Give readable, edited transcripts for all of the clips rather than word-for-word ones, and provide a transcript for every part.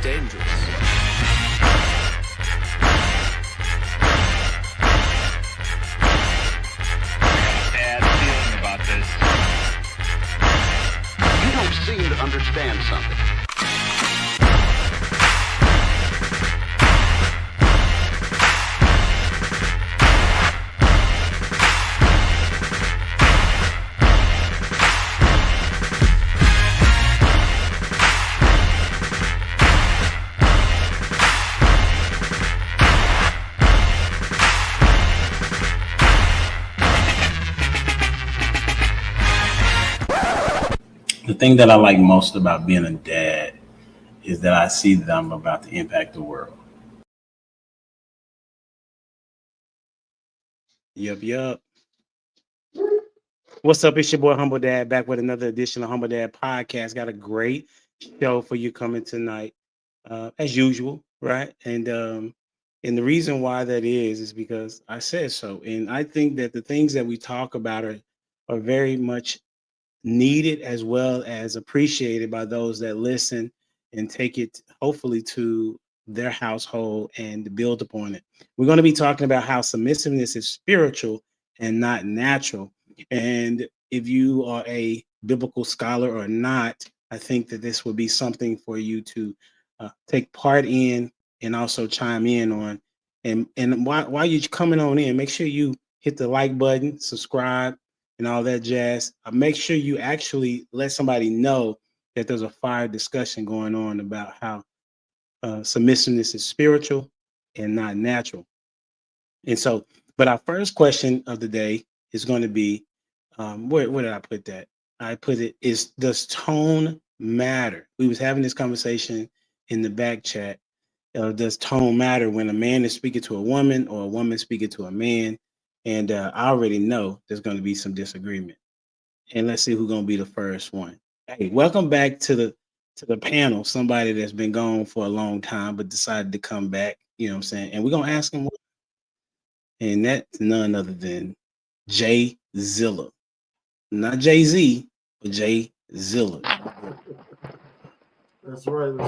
dangerous. Bad feeling about this. You don't seem to understand something. The thing that I like most about being a dad is that I see that I'm about to impact the world. Yup. What's up? It's your boy Humble Dad back with another edition of Humble Dad Podcast. Got a great show for you coming tonight, as usual, right? And the reason why that is because I said so, and I think that the things that we talk about are very much needed as well as appreciated by those that listen and take it hopefully to their household and build upon it. We're going to be talking about how submissiveness is spiritual and not natural. And if you are a biblical scholar or not, I think that this would be something for you to take part in and also chime in on. And while you're coming on in, make sure you hit the like button, subscribe, and all that jazz. Make sure you actually let somebody know that there's a fire discussion going on about how submissiveness is spiritual and not natural. And so, but our first question of the day is going to be, where did I put that? I put it is, does tone matter? We was having this conversation in the back chat. Does tone matter when a man is speaking to a woman or a woman speaking to a man? And I already know there's going to be some disagreement. And let's see who's going to be the first one. Hey, welcome back to the panel. Somebody that's been gone for a long time but decided to come back. You know what I'm saying? And we're going to ask him. And that's none other than Jay Zilla. Not Jay-Z, but Jay Zilla. That's right. I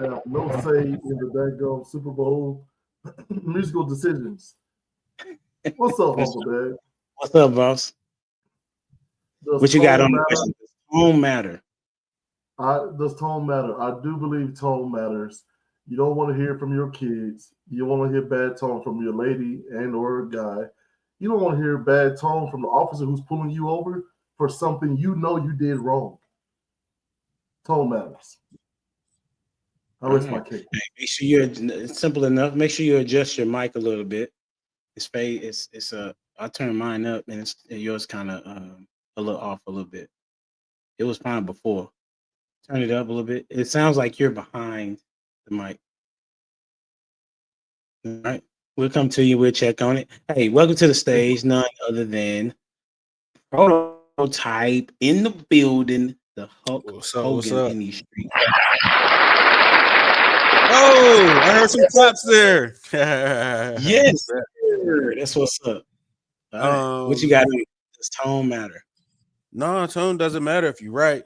have no say in the daggone Super Bowl musical decisions. What's up, Uncle Dad? What's up, boss? What you got on the question? Does tone matter? Does tone matter? I do believe tone matters. You don't want to hear from your kids. You don't want to hear bad tone from your lady and or guy. You don't want to hear bad tone from the officer who's pulling you over for something you know you did wrong. Tone matters. I rest my case. Make sure it's simple enough. Make sure you adjust your mic a little bit. I turned mine up and yours kind of a little off a little bit. It was fine before. Turn it up a little bit. It sounds like you're behind the mic. All right. We'll come to you. We'll check on it. Hey, welcome to the stage. None other than Prototype in the building. The Hulk Hogan in these streets. Oh, I heard some claps there. Yes, sir. That's what's up. All right. What you got? Does tone matter? No, tone doesn't matter if you're right.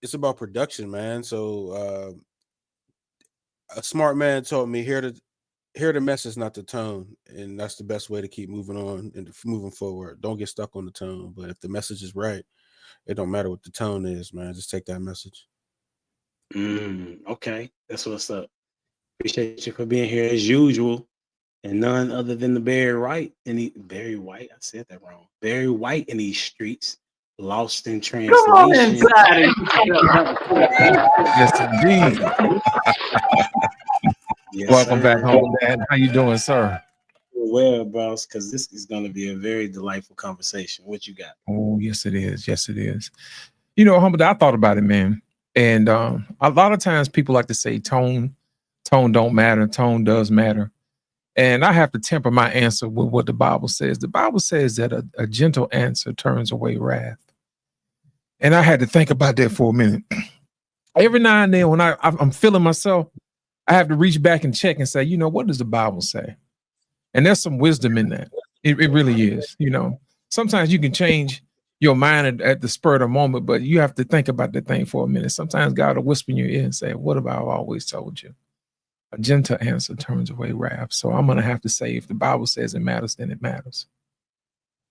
It's about production, man. So a smart man told me hear the message, not the tone, and that's the best way to keep moving on and moving forward. Don't get stuck on the tone, but if the message is right, it don't matter what the tone is, man. Just take that message. Okay, that's what's up. Appreciate you for being here as usual, and none other than the Barry White Barry White. I said that wrong. Barry White in these streets, lost in translation. Come on inside. Yes, indeed. Yes, Welcome sir. back home, Dad. How you doing, sir? Well, boss, because this is going to be a very delightful conversation. What you got? Oh, yes, it is. Yes, it is. You know, Humble, I thought about it, man. And a lot of times people like to say tone don't matter, tone does matter. And I have to temper my answer with what the Bible says. The Bible says that a gentle answer turns away wrath. And I had to think about that for a minute. Every now and then when I'm feeling myself, I have to reach back and check and say, you know, what does the Bible say? And there's some wisdom in that. It really is. You know, sometimes you can change your mind at the spur of the moment, but you have to think about the thing for a minute. Sometimes God will whisper in your ear and say, what have I always told you? A gentle answer turns away wrath. So I'm going to have to say, if the Bible says it matters, then it matters.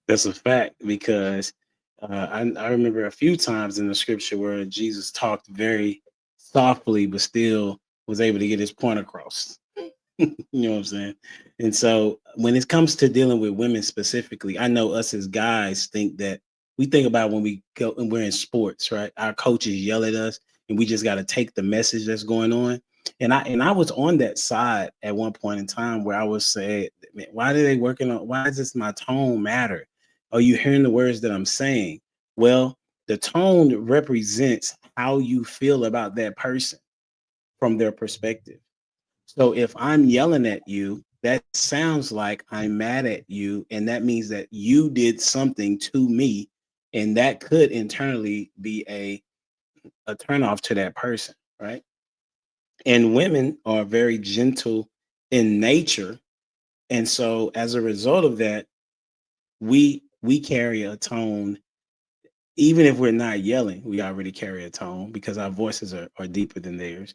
That's a fact, because I remember a few times in the scripture where Jesus talked very softly, but still was able to get his point across. You know what I'm saying? And so when it comes to dealing with women specifically, I know us as guys think that we think about when we go and we're in sports, right? Our coaches yell at us and we just got to take the message that's going on. And I was on that side at one point in time where I was saying, man, why does this my tone matter? Are you hearing the words that I'm saying? Well, the tone represents how you feel about that person from their perspective. So if I'm yelling at you, that sounds like I'm mad at you. And that means that you did something to me. And that could internally be a turnoff to that person, right? And women are very gentle in nature. And so as a result of that, we carry a tone. Even if we're not yelling, we already carry a tone because our voices are deeper than theirs.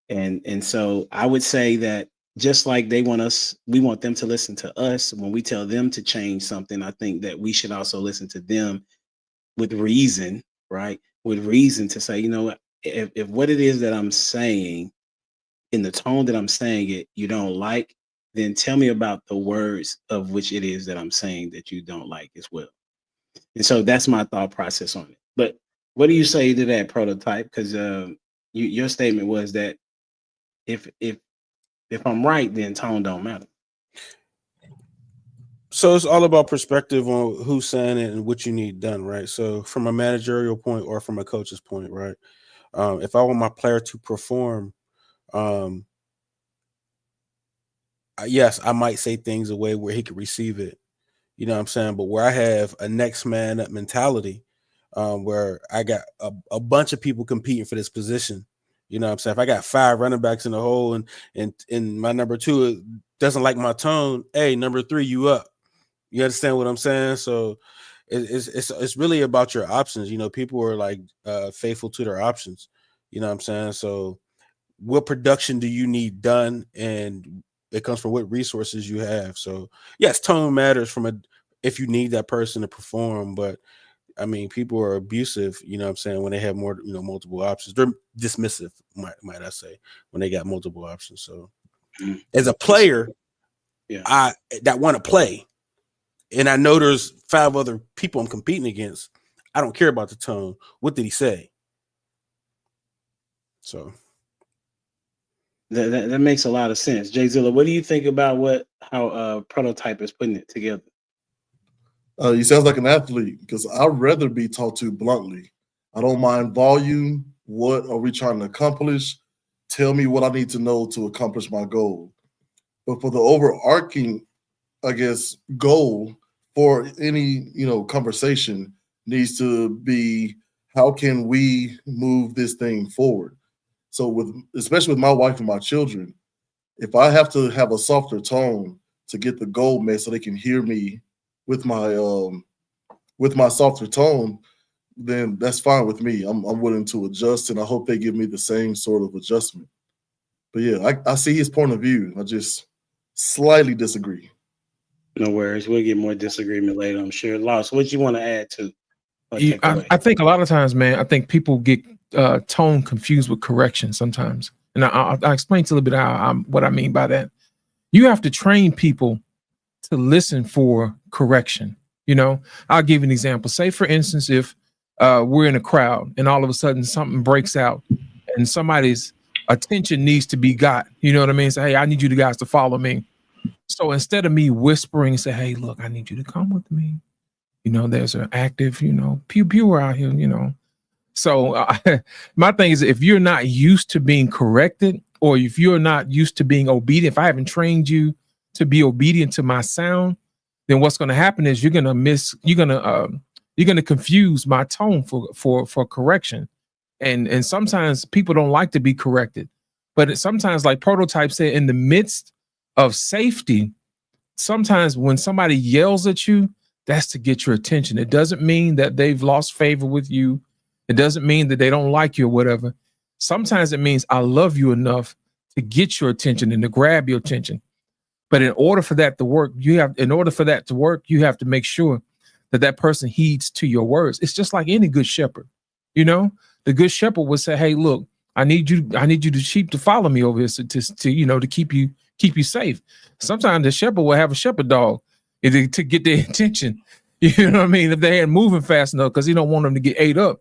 And so I would say that just like we want them to listen to us when we tell them to change something, I think that we should also listen to them with reason, right? With reason to say, you know what, if what it is that I'm saying in the tone that I'm saying it, you don't like, then tell me about the words of which it is that I'm saying that you don't like as well. And so that's my thought process on it. But what do you say to that, Prototype? Because your statement was that if I'm right, then tone don't matter. So it's all about perspective on who's saying it and what you need done, right? So from a managerial point or from a coach's point, right? If I want my player to perform, yes, I might say things a way where he could receive it. You know what I'm saying? But where I have a next man up mentality, where I got a bunch of people competing for this position. You know what I'm saying? If I got 5 running backs in the hole and my number 2 doesn't like my tone, hey, number 3, you up. You understand what I'm saying? So it's really about your options. You know, people are like faithful to their options. You know what I'm saying? So what production do you need done? And it comes from what resources you have. So yes, tone matters if you need that person to perform, but I mean, people are abusive, you know what I'm saying, when they have more, multiple options. They're dismissive, might I say, when they got multiple options. So as a player, yeah, that want to play, and I know there's 5 other people I'm competing against, I don't care about the tone. What did he say? So that makes a lot of sense. Jay Zilla, what do you think about how Prototype is putting it together? He sounds like an athlete because I'd rather be talked to bluntly. I don't mind volume. What are we trying to accomplish? Tell me what I need to know to accomplish my goal. But for the overarching, I guess, goal for any, conversation needs to be, how can we move this thing forward? So especially with my wife and my children, if I have to have a softer tone to get the goal met so they can hear me with my softer tone, then that's fine with me. I'm willing to adjust, and I hope they give me the same sort of adjustment. But yeah, I see his point of view. I just slightly disagree. No worries. We'll get more disagreement later, I'm sure. Loss, what you want to add to? I think a lot of times, man, I think people get tone confused with correction sometimes. And I'll explain to you a little bit what I mean by that. You have to train people to listen for correction. I'll give you an example. Say, for instance, if we're in a crowd and all of a sudden something breaks out and somebody's attention needs to be got, you know what I mean? Say, hey, I need you guys to follow me. So instead of me whispering, say, hey, look, I need you to come with me. There's an active, pew out here, So my thing is, if you're not used to being corrected, or if you're not used to being obedient, if I haven't trained you to be obedient to my sound, then what's going to happen is you're going to confuse my tone for correction. And sometimes people don't like to be corrected, but sometimes, like Prototype said, in the midst of safety, sometimes when somebody yells at you, That's to get your attention. It doesn't mean that they've lost favor with you. It doesn't mean that they don't like you or whatever. Sometimes it means I love you enough to get your attention and to grab your attention. But in order for that to work, you have to make sure that that person heeds to your words. It's just like any good shepherd. You know, the good shepherd would say, "Hey, look, I need you the sheep to follow me over here to keep you safe." Sometimes the shepherd will have a shepherd dog to get their attention. You know what I mean? If they ain't moving fast enough, because he don't want them to get ate up.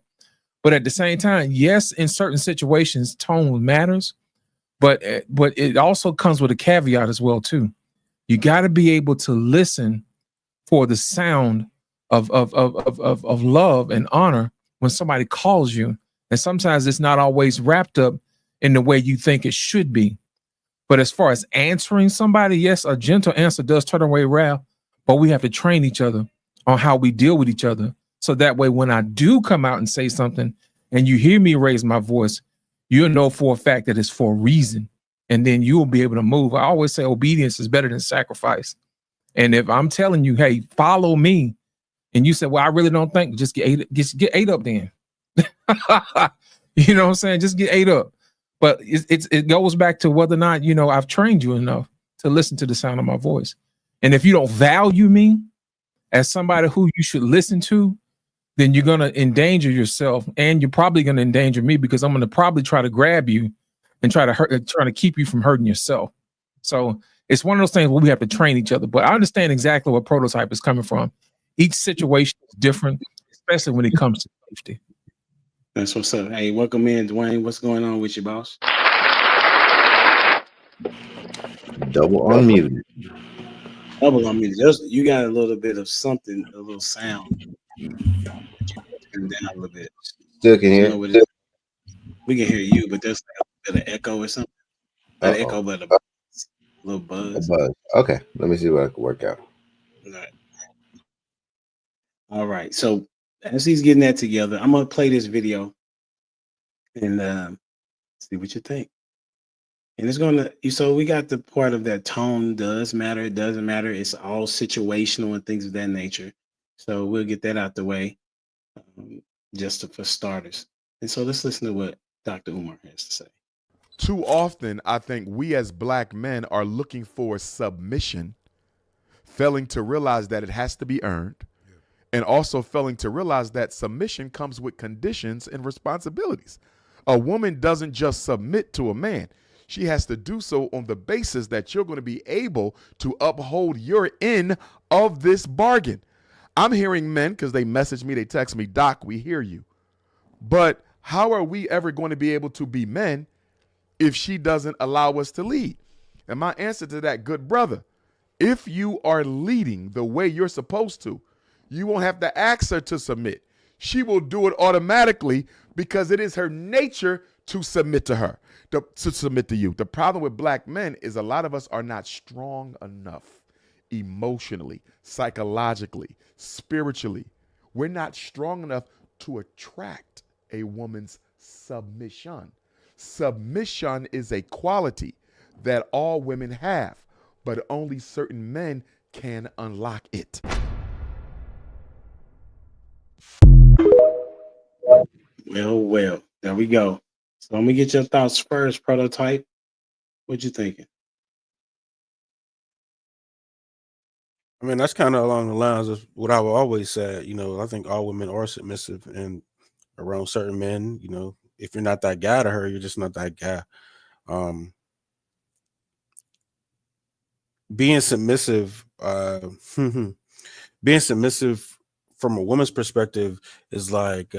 But at the same time, yes, in certain situations, tone matters, but it also comes with a caveat as well too. You got to be able to listen for the sound of love and honor when somebody calls you. And sometimes it's not always wrapped up in the way you think it should be. But as far as answering somebody, yes, a gentle answer does turn away wrath, but we have to train each other on how we deal with each other. So that way, when I do come out and say something and you hear me raise my voice, you'll know for a fact that it's for a reason. And then you will be able to move. I always say obedience is better than sacrifice. And if I'm telling you, hey, follow me, and you say, well, I really don't think, just get ate up then. You know what I'm saying? Just get ate up. But it goes back to whether or not, I've trained you enough to listen to the sound of my voice. And if you don't value me as somebody who you should listen to, then you're going to endanger yourself, and you're probably going to endanger me, because I'm going to probably try to grab you and try to keep you from hurting yourself. So it's one of those things where we have to train each other. But I understand exactly where Prototype is coming from. Each situation is different, especially when it comes to safety. That's what's up. Hey, welcome in, Dwayne. What's going on with you, boss? Double unmuted. Double unmuted. You got a little bit of something, a little sound. Turn down a little bit. Still can hear. We can hear you, but there's like a bit of echo or something. Not echo, but a little buzz. Okay, let me see what I can work out. All right. So as he's getting that together, I'm gonna play this video and see what you think. And it's gonna. So we got the part of that tone does matter. It doesn't matter. It's all situational and things of that nature. So we'll get that out the way, just for starters. And so let's listen to what Dr. Umar has to say. Too often, I think we as black men are looking for submission, failing to realize that it has to be earned, and also failing to realize that submission comes with conditions and responsibilities. A woman doesn't just submit to a man. She has to do so on the basis that you're going to be able to uphold your end of this bargain. I'm hearing men, because they message me, they text me, Doc, we hear you. But how are we ever going to be able to be men if she doesn't allow us to lead? And my answer to that, good brother, if you are leading the way you're supposed to, you won't have to ask her to submit. She will do it automatically, because it is her nature to submit to her, to submit to you. The problem with black men is a lot of us are not strong enough emotionally, psychologically, spiritually. We're not strong enough to attract a woman's submission. Submission is a quality that all women have, but only certain men can unlock it. Well, there we go. So let me get your thoughts first, Prototype. What you thinking? I mean, that's kind of along the lines of what I've always said. I think all women are submissive and around certain men. If you're not that guy to her, you're just not that guy. Being submissive, being submissive from a woman's perspective is like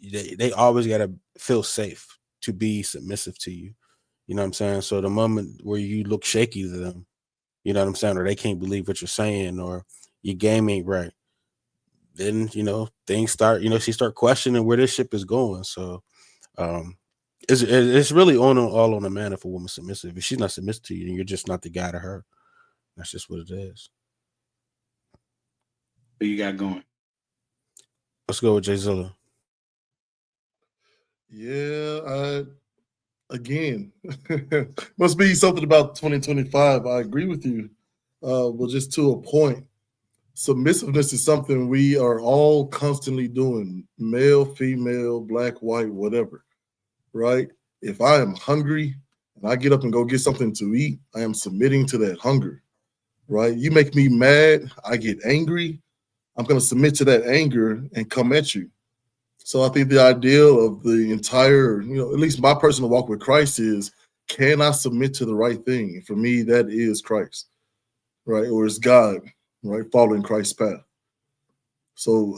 they always got to feel safe to be submissive to you. You know what I'm saying? So the moment where you look shaky to them, you know what I'm saying, or they can't believe what you're saying, or your game ain't right, then things start. She start questioning where this ship is going. So it's really all on a man if a woman's submissive. If she's not submissive to you, then you're just not the guy to her. That's just what it is. Who you got going? Let's go with Jay Zilla. Yeah, again, must be something about 2025. I agree with you, but just to a point. submissiveness is something we are all constantly doing, male, female, black, white, whatever, right? If I am hungry and I get up and go get something to eat, I am submitting to that hunger, right? You make me mad, I get angry, I'm going to submit to that anger and come at you. So I think the ideal of the entire, at least my personal walk with Christ is, can I submit to the right thing? And for me, that is Christ, right? Or is God, right? Following Christ's path. So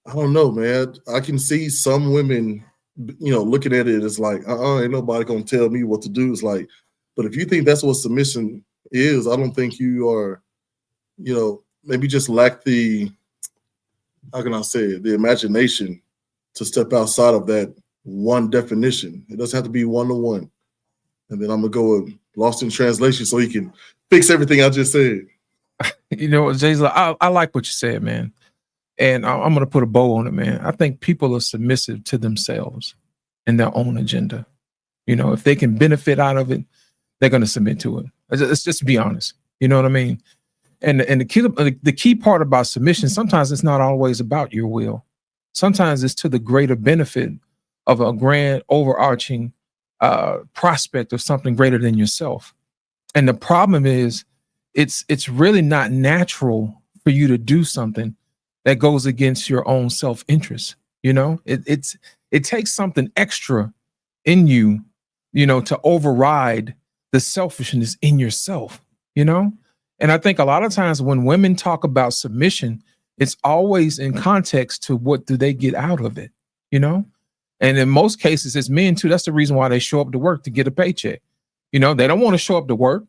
I don't know, man. I can see some women, looking at it as like, ain't nobody gonna tell me what to do. It's like, but if you think that's what submission is, I don't think you are, maybe just lack the, how can I say it, the imagination to step outside of that one definition. It doesn't have to be one-to-one. And then I'm gonna go with Lost in Translation so he can fix everything I just said. You know what, Jay? I like what you said, man. And I'm going to put a bow on it, man. I think people are submissive to themselves and their own agenda. If they can benefit out of it, they're going to submit to it. Let's just be honest. You know what I mean? And the key part about submission, sometimes it's not always about your will. Sometimes it's to the greater benefit of a grand overarching prospect of something greater than yourself. And the problem is, it's really not natural for you to do something that goes against your own self-interest. It takes something extra in you, to override the selfishness in yourself, And I think a lot of times when women talk about submission, it's always in context to what do they get out of it, And in most cases, it's men too. That's the reason why they show up to work, to get a paycheck. They don't want to show up to work.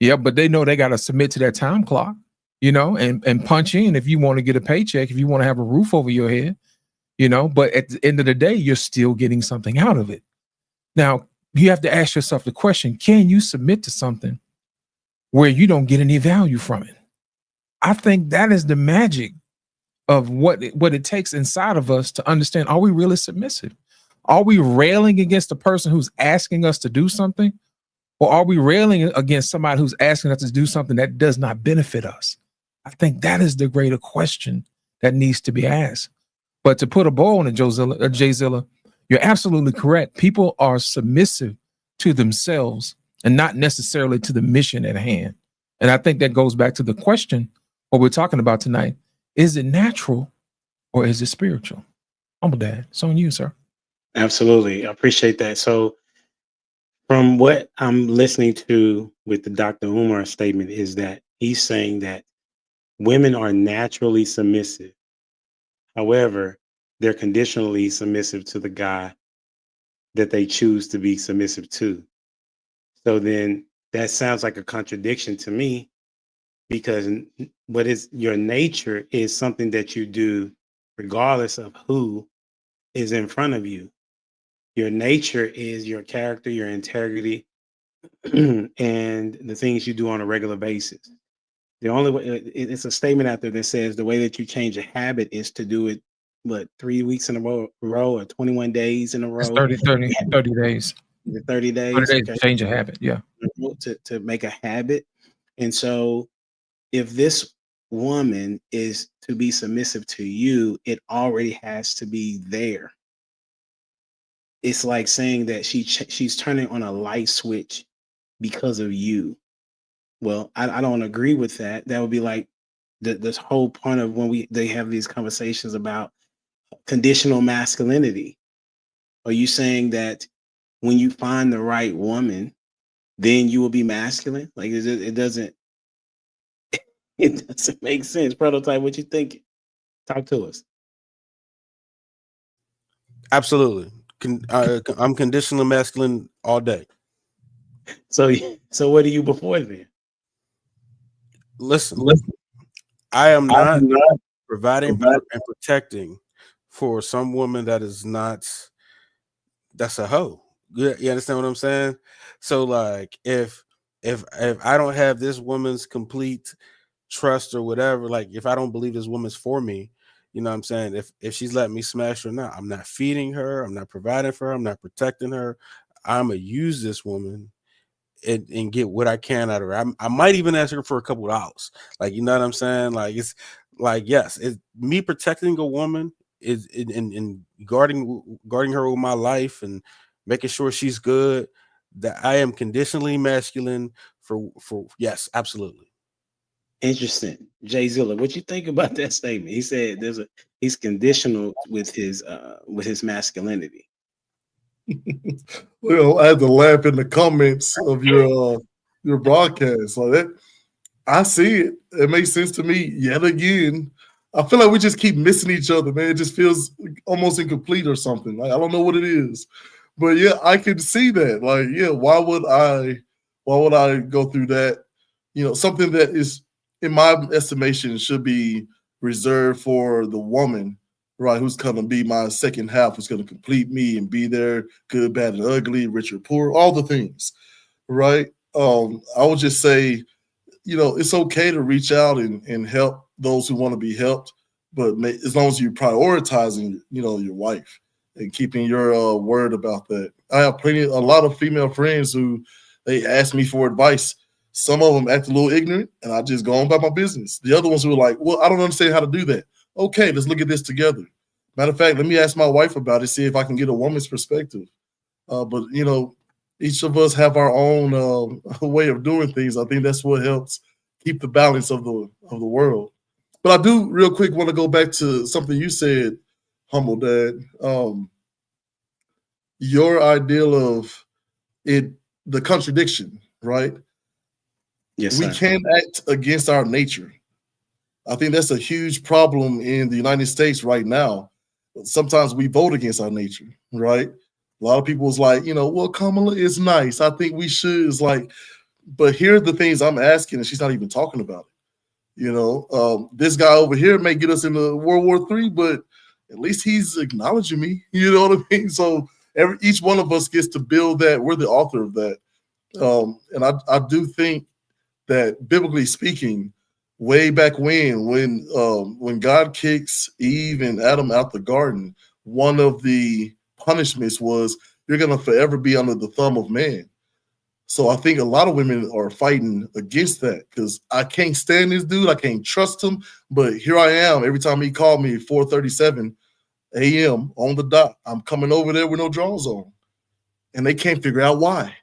Yeah, but they know they got to submit to that time clock, and punch in if you want to get a paycheck, if you want to have a roof over your head, but at the end of the day, you're still getting something out of it. Now, you have to ask yourself the question, can you submit to something where you don't get any value from it? I think that is the magic of what it takes inside of us to understand, are we really submissive? Are we railing against the person who's asking us to do something? Or are we railing against somebody who's asking us to do something that does not benefit us? I think that is the greater question that needs to be asked. But to put a bow on it, Jay Zilla, you're absolutely correct. People are submissive to themselves and not necessarily to the mission at hand. And I think that goes back to the question, what we're talking about tonight. Is it natural or is it spiritual? Humble Dad, it's on you, sir. Absolutely. I appreciate that. So from what I'm listening to with the Dr. Umar statement is that he's saying that women are naturally submissive. However, they're conditionally submissive to the guy that they choose to be submissive to. So then that sounds like a contradiction to me, because what is your nature is something that you do regardless of who is in front of you. Your nature is your character, your integrity, and the things you do on a regular basis. The only way, it's a statement out there that says the way that you change a habit is to do it, 3 weeks in a row or 21 days in a row? It's 30 days. 30 days. 30 days to change a habit, yeah. To make a habit. And so if this woman is to be submissive to you, it already has to be there. It's like saying that she's turning on a light switch because of you. Well, I don't agree with that. That would be like this whole point of when they have these conversations about conditional masculinity. Are you saying that when you find the right woman, then you will be masculine? Like it doesn't make sense. Prototype, what you think? Talk to us. Absolutely. I'm conditionally masculine all day. So what are you before then? Listen. I am not providing and protecting for some woman that's a hoe. You understand what I'm saying? So like if I don't have this woman's complete trust or whatever, like if I don't believe this woman's for me, you know what I'm saying? If she's letting me smash her or not, I'm not feeding her, I'm not providing for her, I'm not protecting her. I'm gonna use this woman and get what I can out of her. I might even ask her for a couple of dollars. Like, you know what I'm saying? Like, it's like, yes, it's me protecting a woman is in guarding her with my life and making sure she's good. That I am conditionally masculine for yes, absolutely. Interesting. Jay Zilla, what you think about that statement? He said he's conditional with his masculinity. Well, I had to laugh in the comments of your broadcast. Like that, I see it. It makes sense to me yet again. I feel like we just keep missing each other, man. It just feels almost incomplete or something. Like, I don't know what it is. But yeah, I can see that. Like, yeah, why would I go through that? You know, something that is, in my estimation, should be reserved for the woman, right? Who's going to be my second half, who's going to complete me and be there, good, bad, and ugly, rich or poor, all the things, right? I would just say, you know, it's okay to reach out and help those who want to be helped, but as long as you're prioritizing, you know, your wife and keeping your word about that. I have a lot of female friends who they ask me for advice. Some of them act a little ignorant, and I just go on about my business. The other ones who are like, well, I don't understand how to do that. Okay, let's look at this together. Matter of fact, let me ask my wife about it, see if I can get a woman's perspective. But, you know, each of us have our own way of doing things. I think that's what helps keep the balance of the world. But I do real quick want to go back to something you said, Humble Dad. Your ideal of it, the contradiction, right? Yes, we sir. can't act against our nature. I think that's a huge problem in the United States right now. Sometimes we vote against our nature, right? A lot of people is like, you know, well, Kamala is nice. I think we should. Is like, but here are the things I'm asking, and she's not even talking about it. You know, this guy over here may get us into World War III, but at least he's acknowledging me. You know what I mean? So each one of us gets to build that. We're the author of that. And I do think that, biblically speaking, way back when God kicks Eve and Adam out the garden, one of the punishments was you're going to forever be under the thumb of man. So I think a lot of women are fighting against that because I can't stand this dude. I can't trust him. But here I am. Every time he called me at 4:37 a.m. on the dot, I'm coming over there with no drawers on. And they can't figure out why.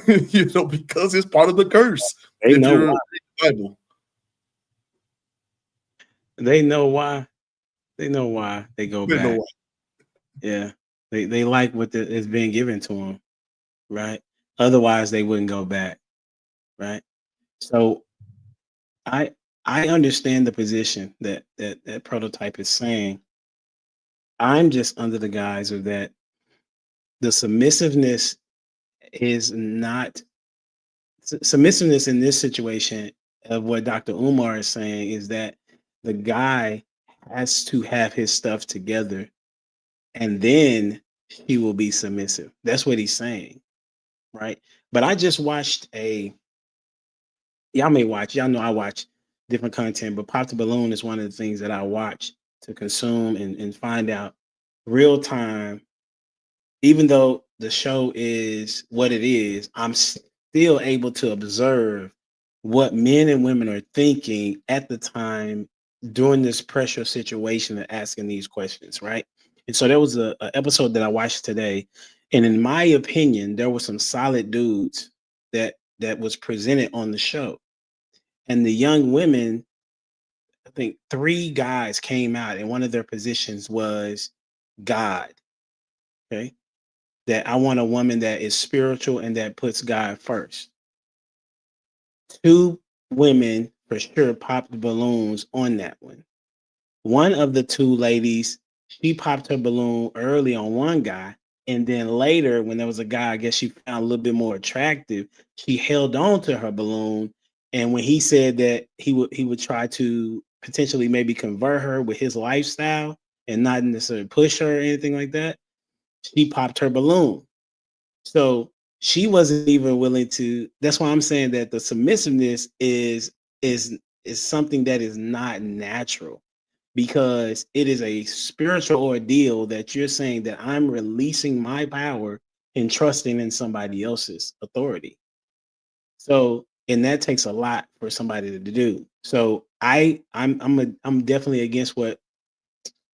You know, because it's part of the curse. They know why. Bible. They know why. They know why they go They know back. why. Yeah. They like what is being given to them, right? Otherwise, they wouldn't go back, right? So I understand the position that Prototype is saying. I'm just under the guise of that the submissiveness is not submissiveness in this situation of what Dr. Umar is saying is that the guy has to have his stuff together and then he will be submissive. That's what he's saying, right? But I just watched y'all know I watch different content, but Pop the Balloon is one of the things that I watch to consume and find out real time. Even though the show is what it is, I'm still able to observe what men and women are thinking at the time during this pressure situation and asking these questions, right? And so there was a episode that I watched today, and in my opinion, there were some solid dudes that was presented on the show. And the young women, I think 3 guys came out, and one of their positions was God. Okay. That I want a woman that is spiritual and that puts God first. 2 women for sure popped the balloons on that one. One of the 2 ladies, she popped her balloon early on one guy, and then later, when there was a guy I guess she found a little bit more attractive, she held on to her balloon. And when he said that he would try to potentially maybe convert her with his lifestyle and not necessarily push her or anything like that, she popped her balloon. So she wasn't even willing to. That's why I'm saying that the submissiveness is something that is not natural, because it is a spiritual ordeal that you're saying that I'm releasing my power and trusting in somebody else's authority. So, and that takes a lot for somebody to do. So I'm definitely against what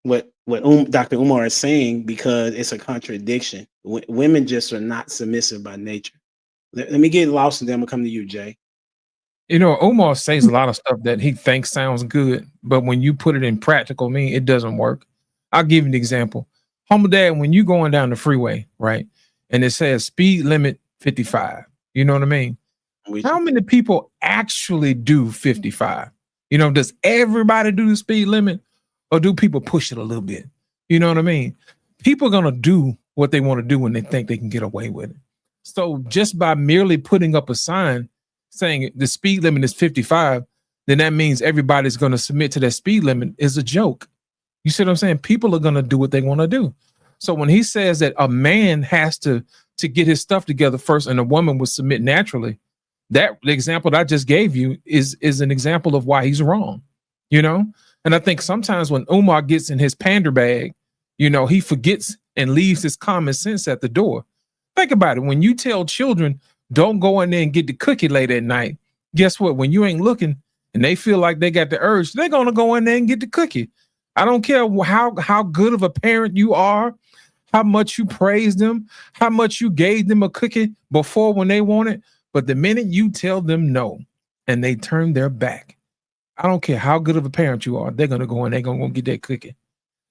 Dr. Umar is saying, because it's a contradiction. Women just are not submissive by nature. Let me get lost, and then I'm gonna come to you, Jay. You know, Omar says a lot of stuff that he thinks sounds good, but when you put it in practical meaning, it doesn't work. I'll give you an example. Humble Dad, when you going down the freeway, right, and it says speed limit 55, you know what I mean? How many people actually do 55? You know, does everybody do the speed limit, or do people push it a little bit? You know what I mean? People are going to do what they want to do when they think they can get away with it. So just by merely putting up a sign saying the speed limit is 55, then that means everybody's going to submit to that speed limit is a joke. You see what I'm saying? People are going to do what they want to do. So when he says that a man has to get his stuff together first and a woman will submit naturally, that the example that I just gave you is an example of why he's wrong, you know? And I think sometimes when Umar gets in his pander bag, you know, he forgets and leaves his common sense at the door. Think about it. When you tell children, don't go in there and get the cookie late at night, guess what? When you ain't looking and they feel like they got the urge, they're going to go in there and get the cookie. I don't care how good of a parent you are, how much you praise them, how much you gave them a cookie before when they want it. But the minute you tell them no and they turn their back, I don't care how good of a parent you are, they're going to go and they're going to go get that cookie.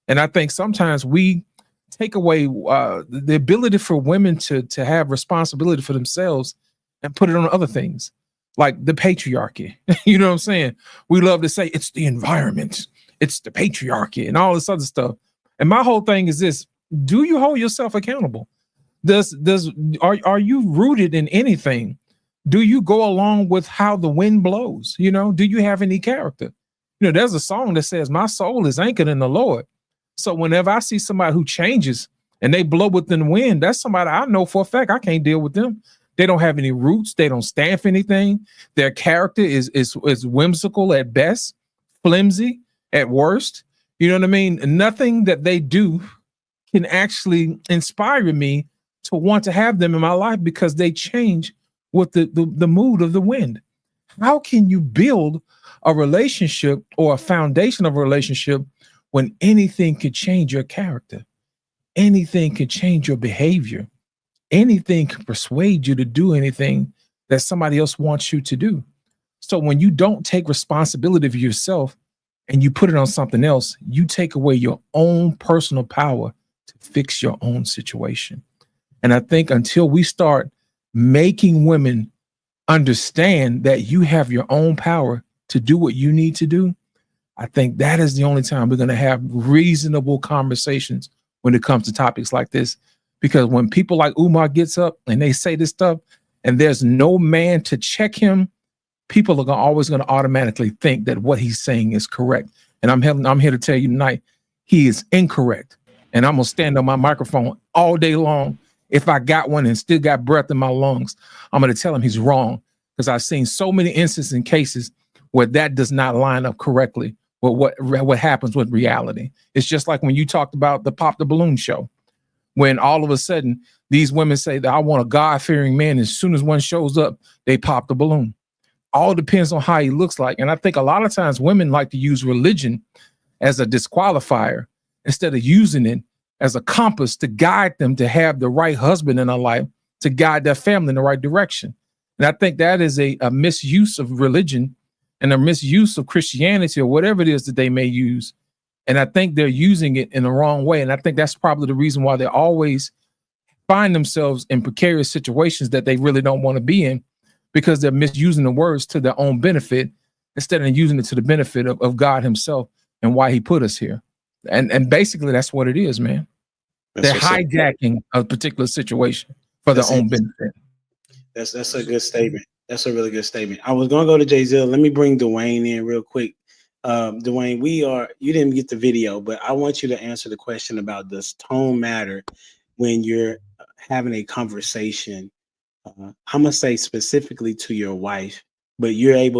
And I think sometimes we take away the ability for women to have responsibility for themselves and put it on other things like the patriarchy. You know what I'm saying? We love to say it's the environment, it's the patriarchy and all this other stuff. And my whole thing is this: do you hold yourself accountable? Are you rooted in anything? Do you go along with how the wind blows? You know, do you have any character? You know, there's a song that says, my soul is anchored in the Lord. So whenever I see somebody who changes and they blow within the wind, that's somebody I know for a fact I can't deal with them. They don't have any roots. They don't stand for anything. Their character is whimsical at best, flimsy at worst. You know what I mean? Nothing that they do can actually inspire me to want to have them in my life, because they change with the mood of the wind. How can you build a relationship or a foundation of a relationship when anything could change your character? Anything could change your behavior. Anything can persuade you to do anything that somebody else wants you to do. So when you don't take responsibility for yourself and you put it on something else, you take away your own personal power to fix your own situation. And I think until we start making women understand that you have your own power to do what you need to do, I think that is the only time we're going to have reasonable conversations when it comes to topics like this. Because when people like Umar gets up and they say this stuff and there's no man to check him, people are always going to automatically think that what he's saying is correct. And I'm here to tell you tonight, he is incorrect. And I'm going to stand on my microphone all day long. If I got one and still got breath in my lungs, I'm going to tell him he's wrong, because I've seen so many instances and cases where that does not line up correctly with what happens with reality. It's just like when you talked about the Pop the Balloon show, when all of a sudden these women say that I want a God-fearing man. As soon as one shows up, they pop the balloon. All depends on how he looks like. And I think a lot of times women like to use religion as a disqualifier instead of using it as a compass to guide them to have the right husband in their life, to guide their family in the right direction. And I think that is a misuse of religion and a misuse of Christianity or whatever it is that they may use. And I think they're using it in the wrong way. And I think that's probably the reason why they always find themselves in precarious situations that they really don't want to be in, because they're misusing the words to their own benefit instead of using it to the benefit of God himself and why he put us here. And basically that's what it is, man. They're hijacking a particular situation for their own benefit. That's a good statement. That's a really good statement. I was going to go to Jay Zill. Let me bring Dwayne in real quick. Dwayne, you didn't get the video, but I want you to answer the question about, does tone matter when you're having a conversation? I'm gonna say specifically to your wife, but I'm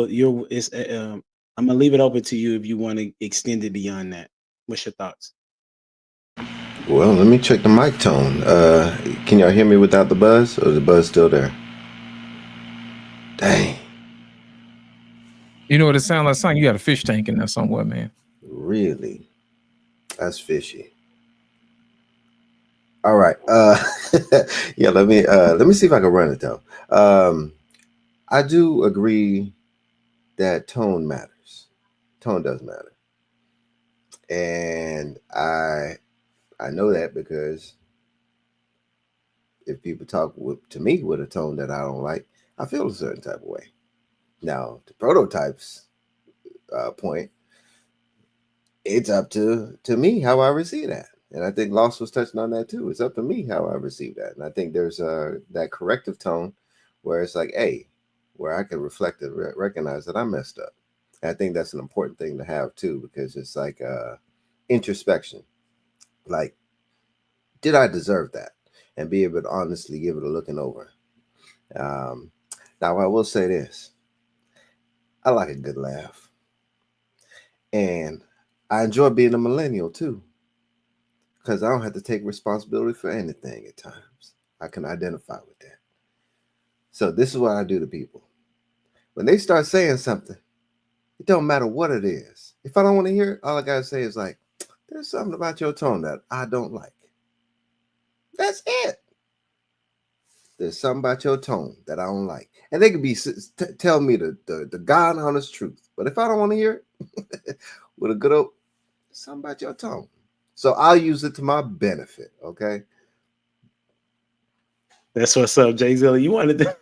gonna leave it open to you if you want to extend it beyond that. What's your thoughts? Well, let me check the mic tone. Can y'all hear me without the buzz, or is the buzz still there? Dang. You know what it sounds like? Son, you got a fish tank in there somewhere, man. Really? That's fishy. All right. Yeah, let me see if I can run it though. I do agree that tone matters. Tone does matter. And I know that because if people talk to me with a tone that I don't like, I feel a certain type of way. Now, the prototypes point, it's up to me how I receive that. And I think Lost was touching on that too. It's up to me how I receive that. And I think there's that corrective tone where it's like, hey, where I can reflect and recognize that I messed up. And I think that's an important thing to have too, because it's like introspection. Like, did I deserve that? And be able to honestly give it a looking over. Now, I will say this. I like a good laugh. And I enjoy being a millennial too, because I don't have to take responsibility for anything at times. I can identify with that. So this is what I do to people. When they start saying something, it don't matter what it is. If I don't want to hear it, all I got to say is like, there's something about your tone that I don't like. That's it. There's something about your tone that I don't like. And they could be tell me the God honest truth. But if I don't want to hear it, with a good old, something about your tone. So I'll use it to my benefit, okay? That's what's up, Jay Zilla. You wanted to,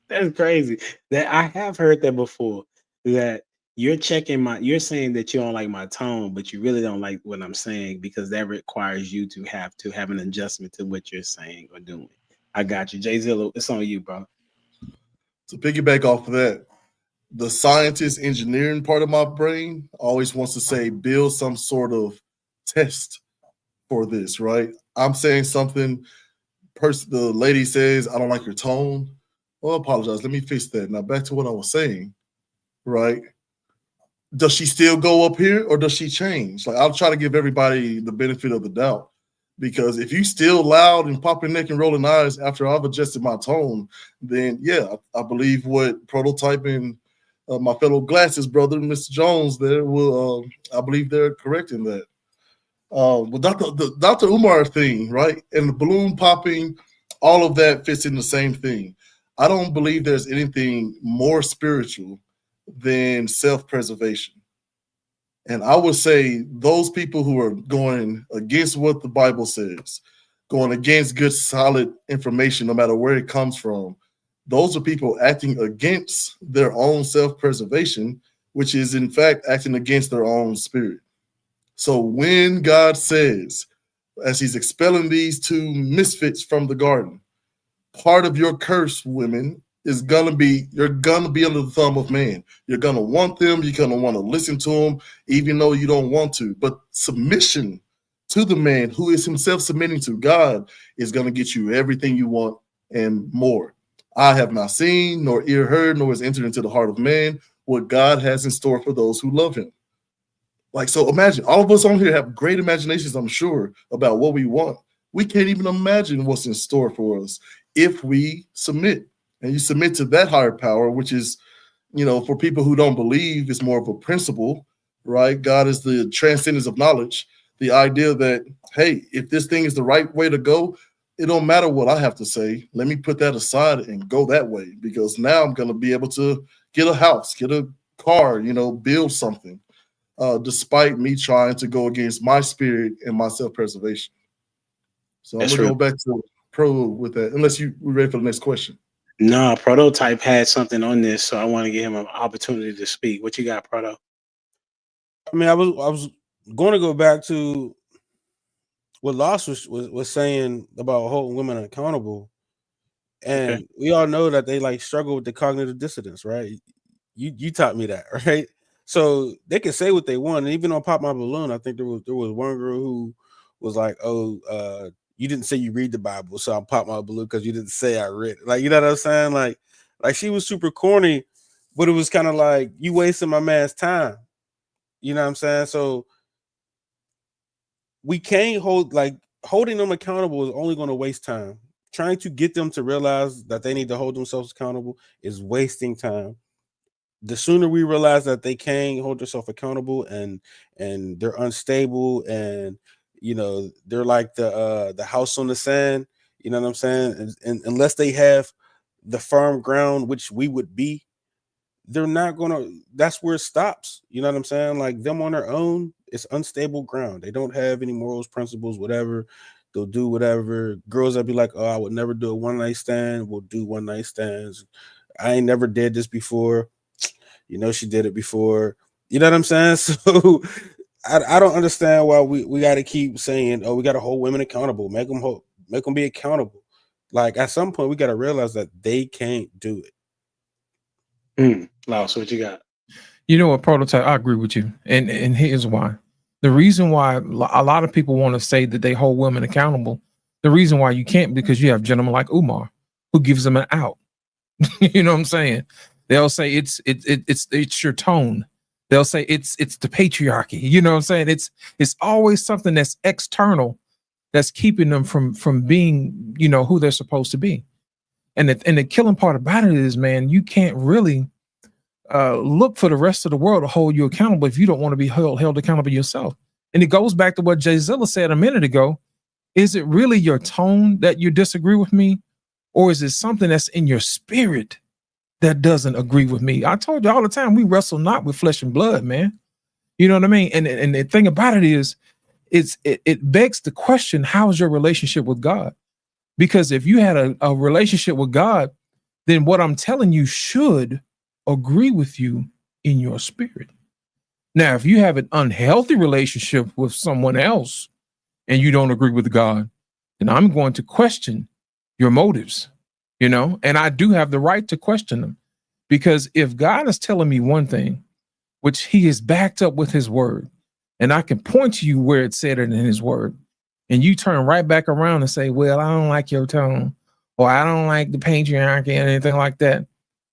that's crazy. That I have heard that before. That you're saying that you don't like my tone, but you really don't like what I'm saying because that requires you to have an adjustment to what you're saying or doing. I got you, Jay Zilla. It's on you, bro. To piggyback off of that, the scientist engineering part of my brain always wants to say build some sort of test for this, right? I'm saying something, the lady says, I don't like your tone. Well, I apologize. Let me fix that. Now back to what I was saying, right? Does she still go up here or does she change? Like, I'll try to give everybody the benefit of the doubt, because if you still loud and popping neck and rolling eyes after I've adjusted my tone, then yeah, I believe what prototyping my fellow glasses brother, Mr. Jones, there will, I believe they're correct in that. Well, the Dr. Umar thing, right? And the balloon popping, all of that fits in the same thing. I don't believe there's anything more spiritual than self-preservation. And I would say those people who are going against what the Bible says, going against good, solid information, no matter where it comes from, those are people acting against their own self-preservation, which is in fact acting against their own spirit. So when God says, as he's expelling these two misfits from the garden, part of your curse, women, is gonna be, you're gonna be under the thumb of man. You're gonna want them, you're gonna want to listen to them, even though you don't want to. But submission to the man who is himself submitting to God is gonna get you everything you want and more. I have not seen, nor ear heard, nor has entered into the heart of man what God has in store for those who love him. Like, so imagine, all of us on here have great imaginations, I'm sure, about what we want. We can't even imagine what's in store for us if we submit. And you submit to that higher power, which is, you know, for people who don't believe, it's more of a principle, right? God is the transcendence of knowledge. The idea that, hey, if this thing is the right way to go, it don't matter what I have to say. Let me put that aside and go that way, because now I'm going to be able to get a house, get a car, you know, build something, despite me trying to go against my spirit and my self-preservation. So I'm going to go back to Pro with that, unless we're ready for the next question. No, Prototype had something on this, so I want to give him an opportunity to speak. What you got, Proto? I mean, I was going to go back to what Lost was saying about holding women accountable, and we all know that they like struggle with the cognitive dissonance, right? You taught me that, right? So they can say what they want, and even on Pop My Balloon, I think there was one girl who was like, "Oh, you didn't say you read the Bible, so I'll pop my balloon because you didn't say I read it." Like, you know what I'm saying? Like she was super corny, but it was kind of like, you wasting my man's time. You know what I'm saying? So we can't holding them accountable is only going to waste time. trying to get them to realize that they need to hold themselves accountable is wasting time. The sooner we realize that they can't hold themselves accountable and they're unstable and they're like the house on the sand, you know what I'm saying? And unless they have the firm ground, which we would be, they're not gonna. That's where it stops. You know what I'm saying? Like them on their own, it's unstable ground. They don't have any morals, principles, whatever. They'll do whatever. Girls that be like, oh, I would never do a one night stand. We'll do one night stands. I ain't never did this before. She did it before. You know what I'm saying? So I don't understand why we got to keep saying, oh, we got to hold women accountable, make them be accountable. Like at some point, we got to realize that they can't do it. Laos, what you got? You know what, Prototype? I agree with you, and here's why. The reason why a lot of people want to say that they hold women accountable, the reason why you can't, because you have gentlemen like Umar who gives them an out. You know what I'm saying? They'll say it's your tone. They'll say it's the patriarchy. You know what I'm saying? It's always something that's external that's keeping them from being, who they're supposed to be. And the killing part about it is, man, you can't really look for the rest of the world to hold you accountable if you don't want to be held accountable yourself. And it goes back to what Jay Zilla said a minute ago. Is it really your tone that you disagree with me? Or is it something that's in your spirit that doesn't agree with me? I told you all the time, we wrestle not with flesh and blood, man. You know what I mean? And the thing about it is, it begs the question, how is your relationship with God? Because if you had a relationship with God, then what I'm telling you should agree with you in your spirit. Now, if you have an unhealthy relationship with someone else and you don't agree with God, then I'm going to question your motives, and I do have the right to question them, because if God is telling me one thing, which he is backed up with his word, and I can point to you where it said it in his word, and you turn right back around and say, well, I don't like your tone, or I don't like the patriarchy and anything like that,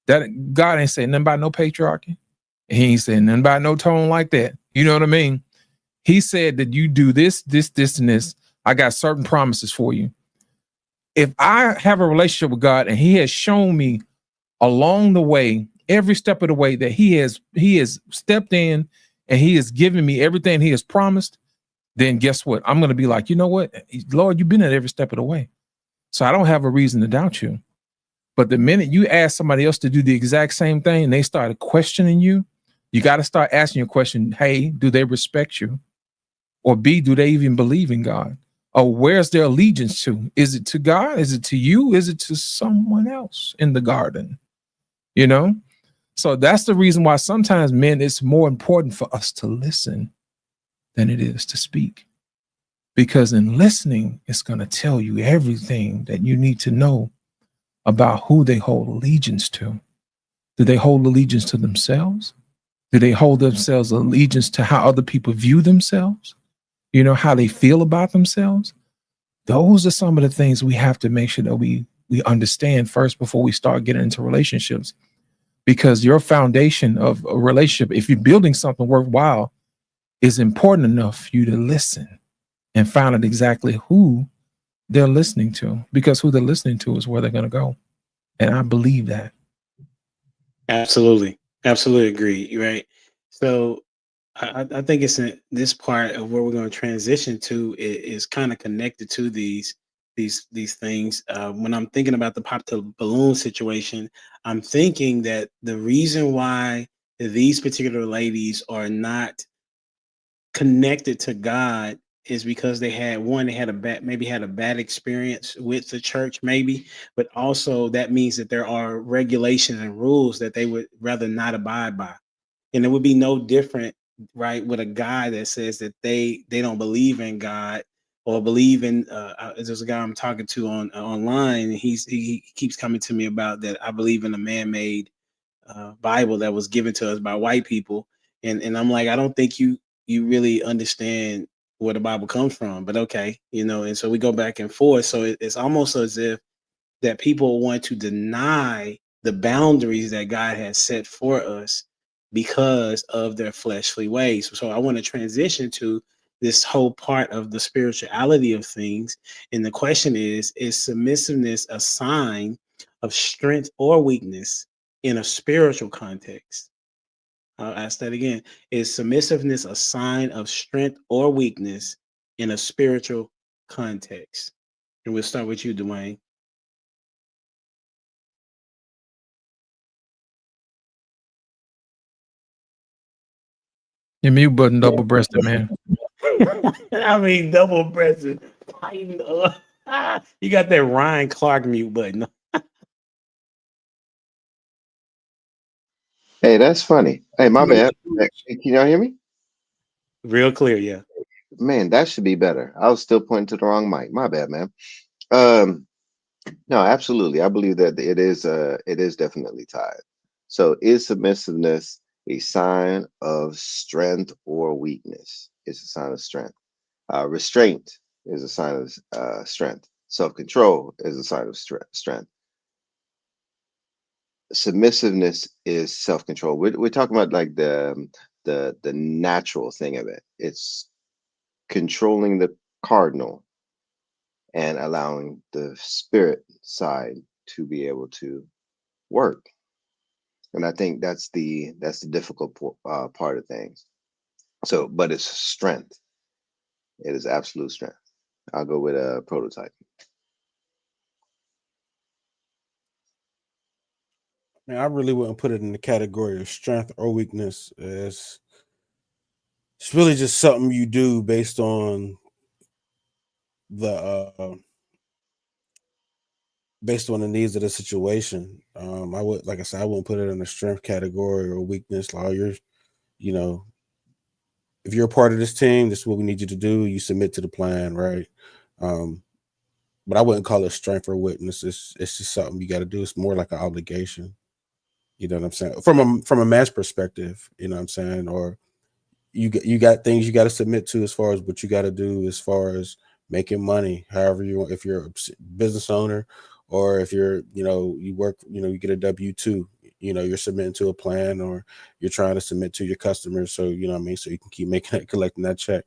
that God ain't saying nothing about no patriarchy. He ain't saying nothing about no tone like that. You know what I mean? He said that you do this, and this. I got certain promises for you. If I have a relationship with God and he has shown me along the way, every step of the way, that he has stepped in and he has given me everything he has promised, then guess what? I'm going to be like, you know what, Lord, you've been at every step of the way. So I don't have a reason to doubt you. But the minute you ask somebody else to do the exact same thing and they started questioning you, you got to start asking your question, hey, do they respect you? Or B, do they even believe in God? Or where's their allegiance to? Is it to God? Is it to you? Is it to someone else in the garden? So that's the reason why sometimes, men, it's more important for us to listen than it is to speak. Because in listening, it's going to tell you everything that you need to know about who they hold allegiance to. Do they hold allegiance to themselves? Do they hold themselves allegiance to how other people view themselves? How they feel about themselves? Those are some of the things we have to make sure that we understand first before we start getting into relationships. Because your foundation of a relationship, if you're building something worthwhile, is important enough for you to listen and find out exactly who they're listening to, because who they're listening to is where they're going to go. And I believe that. Absolutely agree. Right. So I think it's in this part of where we're going to transition to is kind of connected to these things. When I'm thinking about the pop the balloon situation, I'm thinking that the reason why these particular ladies are not connected to God is because they had a bad experience with the church, maybe, but also that means that there are regulations and rules that they would rather not abide by. And it would be no different, right, with a guy that says that they don't believe in God or believe in there's a guy I'm talking to online, and he keeps coming to me about that I believe in a man-made Bible that was given to us by white people, and I'm like, I don't think you really understand where the Bible comes from, but okay, and so we go back and forth. So it's almost as if that people want to deny the boundaries that God has set for us because of their fleshly ways. So I want to transition to this whole part of the spirituality of things. And the question is submissiveness a sign of strength or weakness in a spiritual context? I'll ask that again. Is submissiveness a sign of strength or weakness in a spiritual context? And we'll start with you, Dwayne. Your mute button double breasted, man. I mean, double breasted. Tighten up. You got that Ryan Clark mute button. Hey, that's funny. Hey, my bad. Hey, can y'all hear me? Real clear, yeah. Man, that should be better. I was still pointing to the wrong mic. My bad, man. No, absolutely. I believe that it is definitely tied. So is submissiveness a sign of strength or weakness? It's a sign of strength. Restraint is a sign of strength. Self-control is a sign of strength. Submissiveness is self-control. We're talking about like the natural thing of it. It's controlling the cardinal and allowing the spirit side to be able to work. And I think that's the difficult part of things. So, but it's strength. It is absolute strength. I'll go with a prototype. Man, I really wouldn't put it in the category of strength or weakness. It's really just something you do based on the needs of the situation. I would, like I said, I wouldn't put it in the strength category or weakness. Like you know, if you're a part of this team, this is what we need you to do. You submit to the plan, right? But I wouldn't call it strength or weakness. It's just something you got to do. It's more like an obligation. You know what I'm saying? From a man's perspective, you know what I'm saying? Or you got things you got to submit to as far as what you got to do as far as making money. However you want, if you're a business owner or if you're, you work, you get a W-2, you're submitting to a plan or you're trying to submit to your customers. So, you know what I mean? So you can keep collecting that check.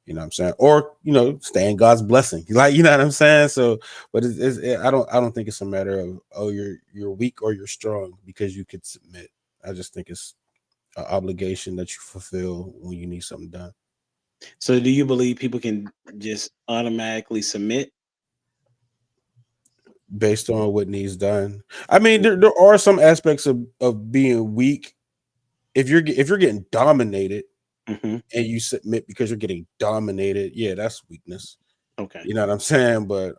You know what I'm saying? Or, stay in God's blessing. Like, you know what I'm saying? So, but I don't think it's a matter of, oh, you're weak or you're strong because you could submit. I just think it's an obligation that you fulfill when you need something done. So do you believe people can just automatically submit? Based on what needs done. I mean, there are some aspects of being weak. If you're getting dominated, mm-hmm. and you submit because you're getting dominated, yeah, that's weakness. Okay. You know what I'm saying? But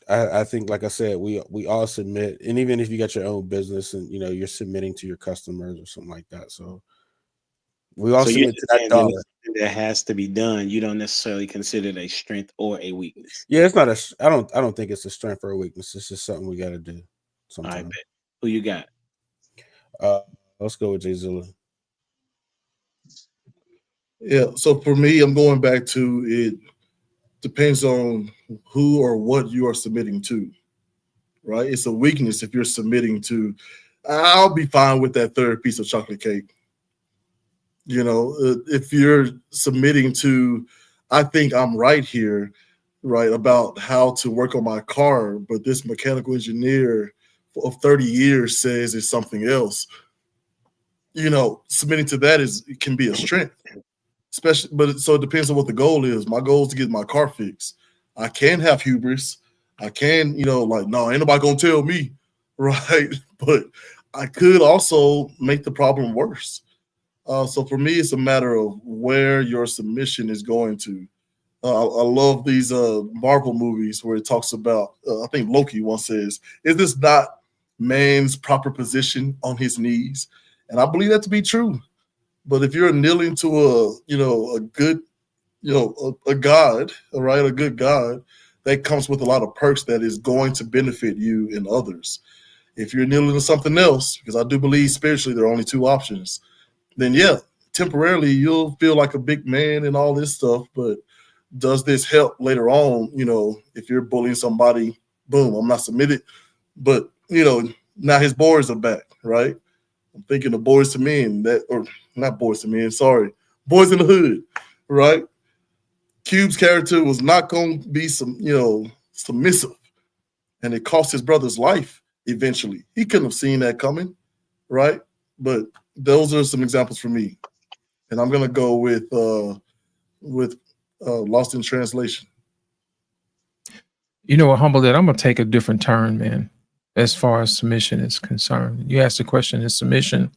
I think, like I said, we all submit, and even if you got your own business and you're submitting to your customers or something like that. So we all submit to that dollar. That has to be done. You don't necessarily consider it a strength or a weakness. Yeah, it's not I don't think it's a strength or a weakness. It's just something we got to do sometimes. I bet. Who you got? Let's go with Jay Zilla. Yeah, so for me, I'm going back to it depends on who or what you are submitting to, right? It's a weakness if you're submitting to, I'll be fine with that third piece of chocolate cake. If you're submitting to, I think I'm right here, right, about how to work on my car, but this mechanical engineer of 30 years says it's something else. Submitting to that it can be a strength. Especially, but so it depends on what the goal is. My goal is to get my car fixed. I can have hubris. I can, no, ain't nobody gonna tell me, right? But I could also make the problem worse. So for me, it's a matter of where your submission is going to. I love these Marvel movies where it talks about, I think Loki once says, is this not man's proper position on his knees? And I believe that to be true. But if you're kneeling to a good, a God, all right, a good God, that comes with a lot of perks that is going to benefit you and others. If you're kneeling to something else, because I do believe spiritually there are only two options, then yeah, temporarily you'll feel like a big man and all this stuff. But does this help later on? If you're bullying somebody, boom, I'm not submitted. But now his boys are back, right? I'm thinking of Boys to Men, or not Boys to Men, sorry, Boys in the Hood, right? Cube's character was not going to be submissive, and it cost his brother's life eventually. He couldn't have seen that coming, right? But those are some examples for me, and I'm gonna go with Lost in Translation. You know what, Humble, that I'm gonna take a different turn, man, as far as submission is concerned. You asked the question, is submission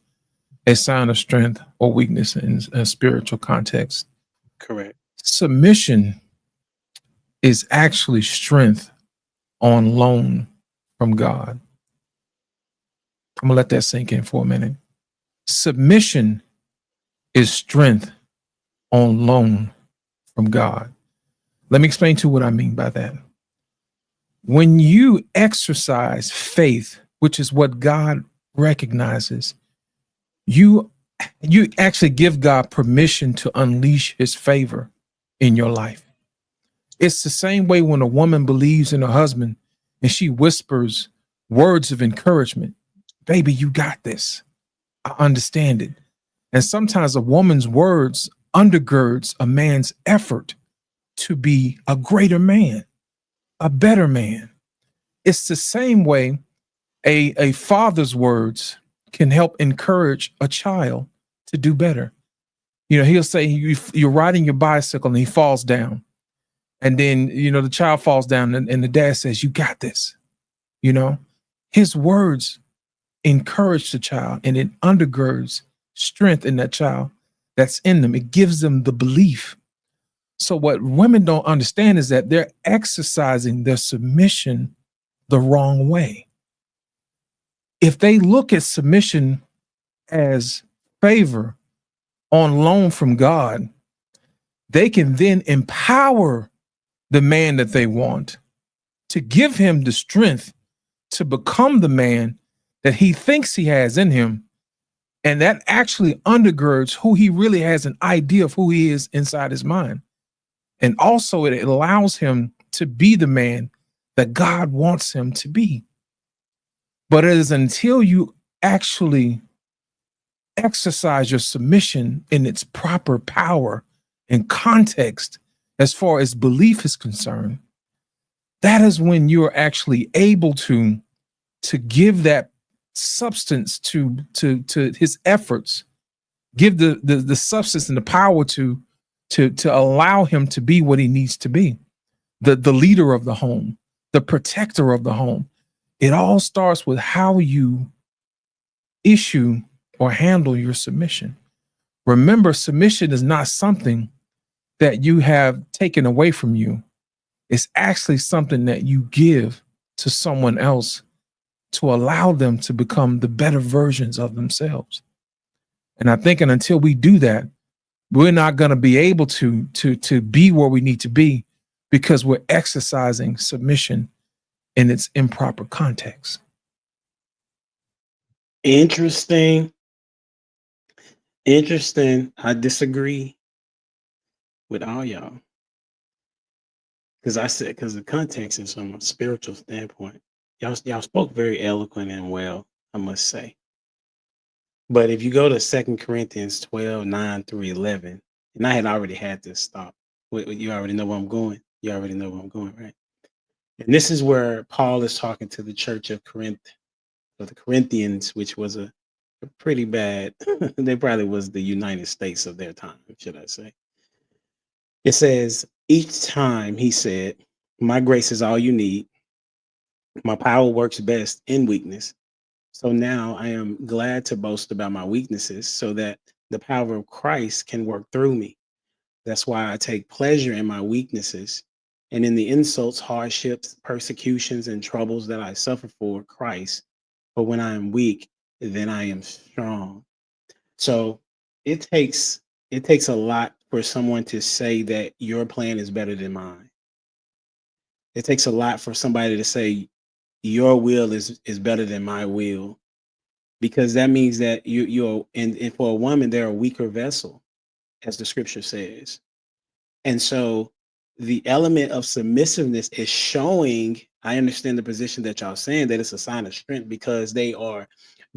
a sign of strength or weakness in a spiritual context? Correct. Submission is actually strength on loan from God. I'm gonna let that sink in for a minute. Submission is strength on loan from God. Let me explain to you what I mean by that. When you exercise faith, which is what God recognizes, you actually give God permission to unleash his favor in your life. It's the same way when a woman believes in her husband and she whispers words of encouragement. Baby, you got this. I understand it. And sometimes a woman's words undergirds a man's effort to be a greater man, a better man. It's the same way a father's words can help encourage a child to do better. You know, he'll say you're riding your bicycle and he falls down. And then, the child falls down and the dad says, you got this. His words encourage the child, and it undergirds strength in that child that's in them. It gives them the belief. So what women don't understand is that they're exercising their submission the wrong way. If they look at submission as favor on loan from God, they can then empower the man that they want to give him the strength to become the man that he thinks he has in him. And that actually undergirds who he really has an idea of who he is inside his mind. And also it allows him to be the man that God wants him to be. But it is until you actually exercise your submission in its proper power and context, as far as belief is concerned, that is when you're actually able to give that substance to his efforts, give the substance and the power to allow him to be what he needs to be, the leader of the home, the protector of the home. It all starts with how you issue or handle your submission. Remember, submission is not something that you have taken away from you. It's actually something that you give to someone else to allow them to become the better versions of themselves. And I think, and until we do that, we're not going to be able to be where we need to be, because we're exercising submission in its improper context. Interesting. I disagree with all y'all. Because the context is from a spiritual standpoint. Y'all spoke very eloquent and well, I must say. But if you go to 2 Corinthians 12, 9 through 11, and I had already had this stop. You already know where I'm going. You already know where I'm going, right? And this is where Paul is talking to the church of Corinth, or the Corinthians, which was a pretty bad, they probably was the United States of their time, should I say. It says, each time he said, my grace is all you need. My power works best in weakness. So now I am glad to boast about my weaknesses so that the power of Christ can work through me. That's why I take pleasure in my weaknesses and in the insults, hardships, persecutions, and troubles that I suffer for Christ. But when I am weak, then I am strong. So it takes a lot for someone to say that your plan is better than mine. It takes a lot for somebody to say your will is better than my will, because that means that you're and for a woman, they're a weaker vessel, as the scripture says. And so the element of submissiveness is showing, I understand the position that y'all saying, that it's a sign of strength, because they are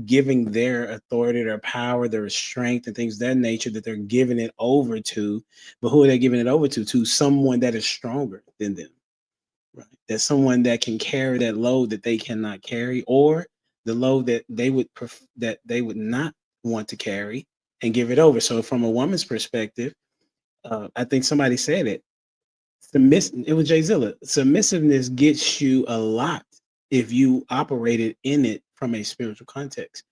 giving their authority, their power, their strength, and things of that nature that they're giving it over to. But who are they giving it over to? To someone that is stronger than them, right? That's someone that can carry that load that they cannot carry, or the load that they would not want to carry, and give it over. So from a woman's perspective, I think somebody said it. It was Jay Zilla. Submissiveness gets you a lot if you operated in it from a spiritual context.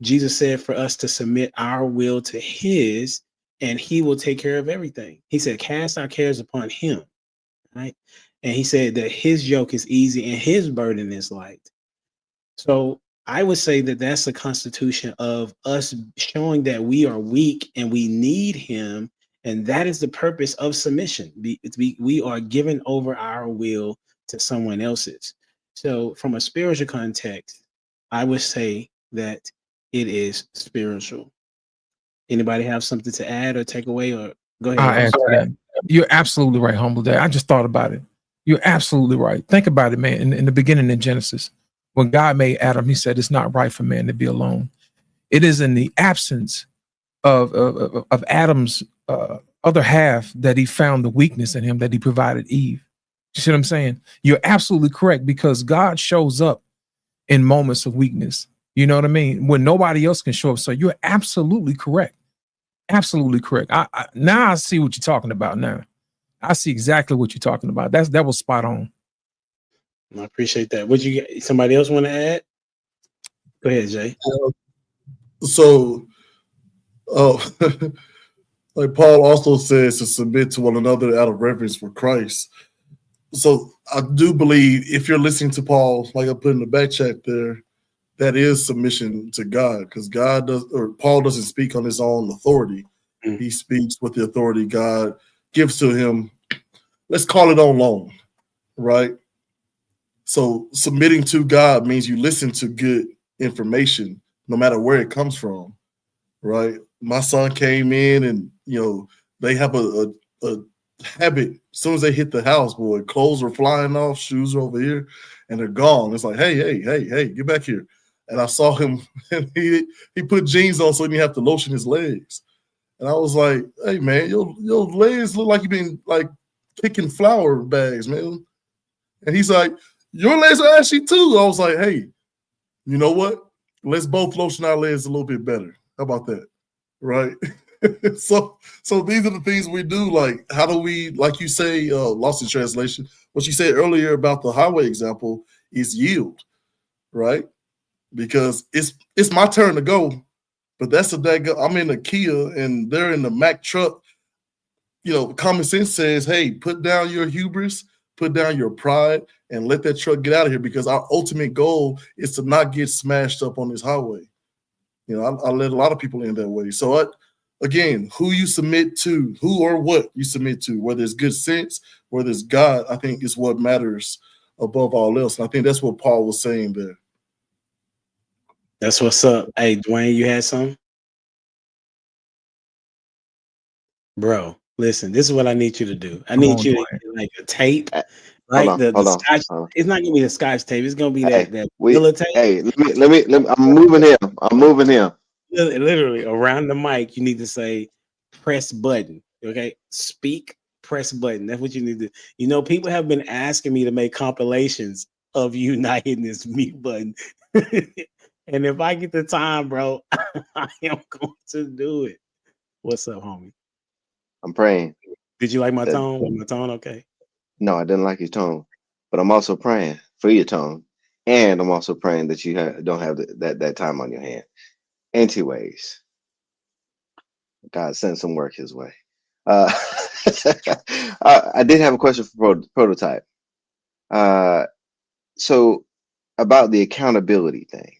Jesus said for us to submit our will to his, and he will take care of everything. He said, cast our cares upon him, right? And he said that his yoke is easy and his burden is light. So I would say that that's the constitution of us showing that we are weak and we need him. And that is the purpose of submission. We are giving over our will to someone else's. So from a spiritual context, I would say that it is spiritual. Anybody have something to add or take away, or go ahead? I'll add to that. You're absolutely right, Humble Dad. I just thought about it. You're absolutely right. Think about it, man. In the beginning in Genesis, when God made Adam, he said it's not right for man to be alone. It is in the absence of Adam's other half that he found the weakness in him, that he provided Eve. You see what I'm saying? You're absolutely correct, because God shows up in moments of weakness. You know what I mean? When nobody else can show up. So you're absolutely correct. Absolutely correct. Now I see what you're talking about. Now I see exactly what you're talking about. That was spot on. I appreciate that. Would you get somebody else want to add? Go ahead, Jay. Like Paul also says to submit to one another out of reverence for Christ. So I do believe if you're listening to Paul, like I put in the back chat there, that is submission to God, because Paul doesn't speak on his own authority. He speaks with the authority God gives to him. Let's call it on loan, right? So submitting to God means you listen to good information, no matter where it comes from, right? My son came in, and they have a habit. As soon as they hit the house, boy, clothes are flying off, shoes are over here, and they're gone. It's like, hey, get back here. And I saw him, and he put jeans on so he didn't have to lotion his legs. And I was like, hey, man, your legs look like you've been like kicking flour bags, man. And he's like, your legs are ashy too. I was like, hey, you know what? Let's both lotion our legs a little bit better. How about that? Right? So these are the things we do. Like, how do we, like you say, lost in translation, what you said earlier about the highway example is yield, right? Because it's my turn to go, but that's I'm in a Kia and they're in the Mack truck. Common sense says, hey, put down your hubris, put down your pride, and let that truck get out of here, because our ultimate goal is to not get smashed up on this highway. I let a lot of people in that way. So again, who you submit to, who or what you submit to, whether it's good sense, whether it's God, I think is what matters above all else. And I think that's what Paul was saying there. That's what's up. Hey, Dwayne, you had something? Bro, listen, this is what I need you to do. I need you to get like a tape, right? Hold The on. Scotch. It's not gonna be the Scotch tape. It's gonna be that tape. Hey, let me. I'm moving him. Literally around the mic, you need to say press button. Okay, speak, press button. That's what you need to. People have been asking me to make compilations of you not hitting this mute button. And if I get the time, bro, I am going to do it. What's up, homie? I'm praying. Did you like my tone? Was my tone okay? No, I didn't like your tone, but I'm also praying for your tone, and I'm also praying that you don't have that time on your hand. Anyways, God sent some work his way. I did have a question for Prototype. So about the accountability thing.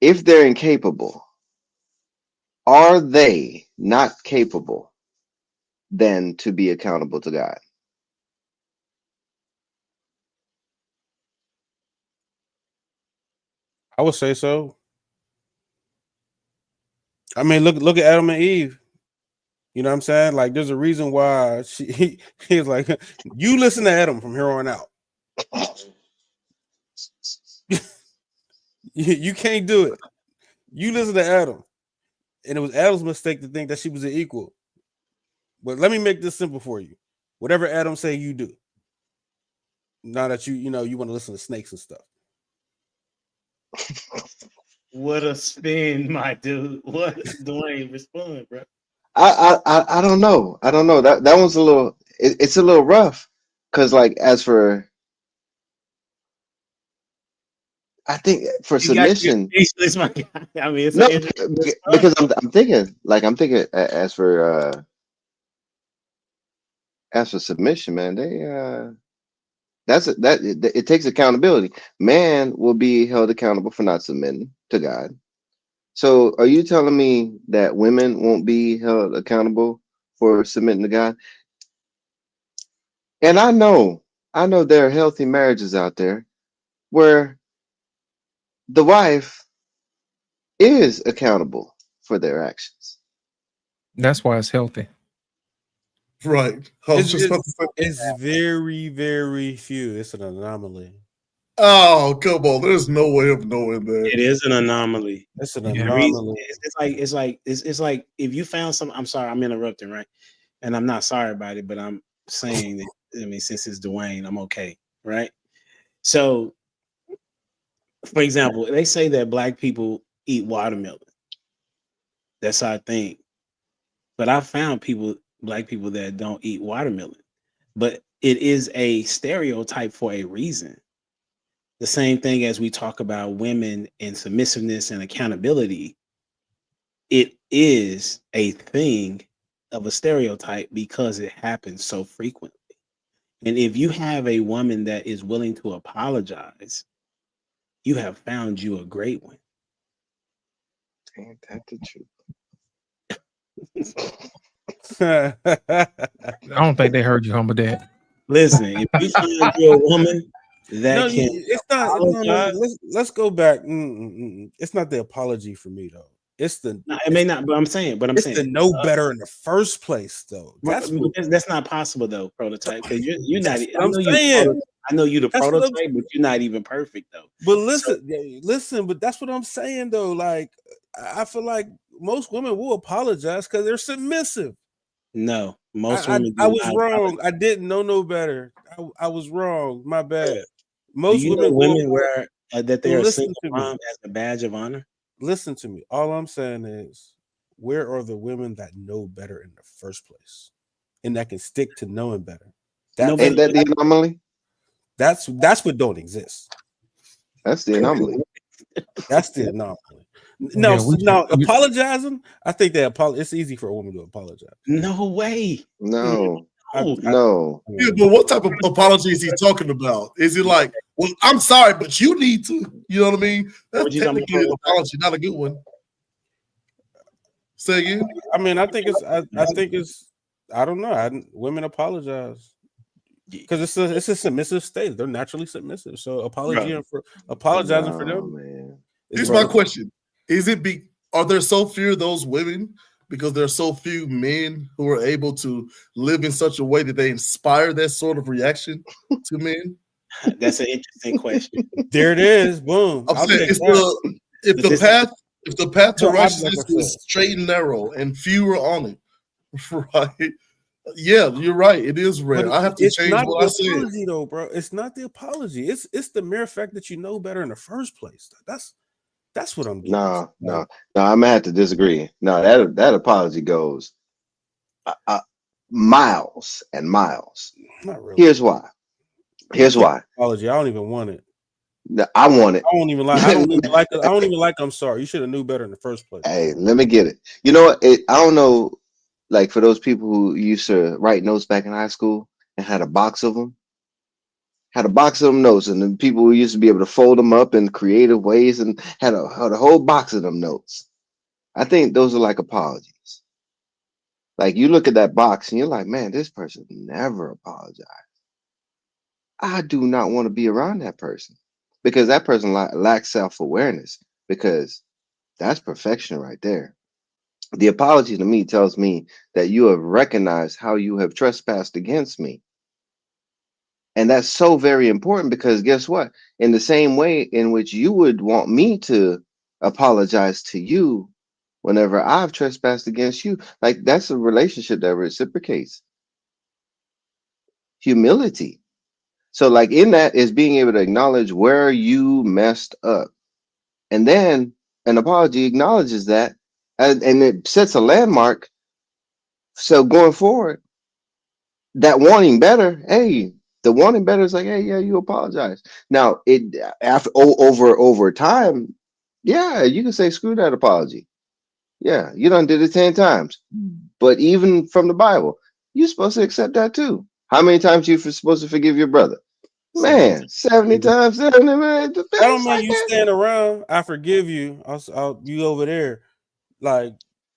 If they're incapable, are they not capable then to be accountable to God? I would say so. I mean, look at Adam and Eve. You know what I'm saying? Like, there's a reason why he's like, you listen to Adam from here on out. You can't do it. You listen to Adam, and it was Adam's mistake to think that she was an equal. But let me make this simple for you. Whatever Adam say, you do. Now that you want to listen to snakes and stuff. What a spin, my dude. What Dwayne respond, bro? I don't know. I don't know. That one's a little. It's a little rough because, like, as for, I think for You got your submission, speechless, my guy. I mean, it's no, an interesting because I'm thinking as for submission, man, it takes accountability. Man will be held accountable for not submitting to God. So are you telling me that women won't be held accountable for submitting to God? And I know there are healthy marriages out there where the wife is accountable for their actions. That's why it's healthy. Right. I was just about to say. It's very, very few. It's an anomaly. Oh, come on. There's no way of knowing that. It is an anomaly. It's an The anomaly. reason it's like if you found some. I'm sorry, I'm interrupting, right? And I'm not sorry about it, but I'm saying that. I mean, since it's Dwayne, I'm okay, right? So, for example, they say that black people eat watermelon. That's our thing. But I found black people that don't eat watermelon. But it is a stereotype for a reason. The same thing as we talk about women and submissiveness and accountability. It is a thing of a stereotype because it happens so frequently. And if you have a woman that is willing to apologize, you have found you a great one. Ain't that the truth? I don't think they heard you, Humble Dad. Listen, if you find you a woman that No, can it's not. apologize, Let's go back. It's not the apology for me though. It's the. no, it may not, but I'm saying, It's the know better in the first place though. That's not possible though, prototype. Because you're not. That's what I'm saying. I know you the That's what prototype, but you're not even perfect though. But listen. But that's what I'm saying though. Like I feel like most women will apologize because they're submissive. No, most women. I was wrong. I didn't know no better. I was wrong. My bad. Most Do you know women wear that they are single mom as a badge of honor. Listen to me. All I'm saying is, where are the women that know better in the first place, and that can stick to knowing better? Ain't that the anomaly? That's what don't exist. That's the anomaly. That's the anomaly. No, apologizing. I think that it's easy for a woman to apologize. No way. No. No. Yeah, but what type of apology is he talking about? Is it like, well, I'm sorry, but you need to? You know what I mean? That's technically an apology, not a good one. Say again? I mean, I think it's. I don't know. Women apologize because it's a submissive state. They're naturally submissive. So apologizing for them. Man. Here's my question: are there so few of those women because there are so few men who are able to live in such a way that they inspire that sort of reaction to men? That's an interesting question. There it is. Boom. I'm saying if the path to righteousness is straight and narrow and few are on it, right? Yeah, you're right. It is rare. I have to change what I said. Apology, though, bro. It's not the apology. It's the mere fact that you know better in the first place. That's what I'm getting. No, I'm gonna have to disagree. No, that apology goes miles and miles. Not really. Here's why. Apology. I don't even want it. No, I want it. I don't even like. I'm sorry. You should have knew better in the first place. Hey, let me get it. You know what? I don't know. Like for those people who used to write notes back in high school and had a box of them. Had a box of them notes, and then people who used to be able to fold them up in creative ways and had a whole box of them notes. I think those are like apologies. Like you look at that box and you're like, man, this person never apologized. I do not want to be around that person because that person lacks self-awareness because that's perfection right there. The apology to me tells me that you have recognized how you have trespassed against me. And that's so very important because guess what? In the same way in which you would want me to apologize to you whenever I've trespassed against you, like that's a relationship that reciprocates humility. So, like in that is being able to acknowledge where you messed up. And then an apology acknowledges that and it sets a landmark. So going forward, that wanting better, hey, the wanting better is like, hey, yeah, you apologize. Now it after over time, yeah, you can say screw that apology. Yeah, you done did it 10 times. But even from the Bible, you're supposed to accept that too. How many times you supposed to forgive your brother? Man, 70 times 70, man. I don't mean you stand around. I forgive you. I'll you over there. Like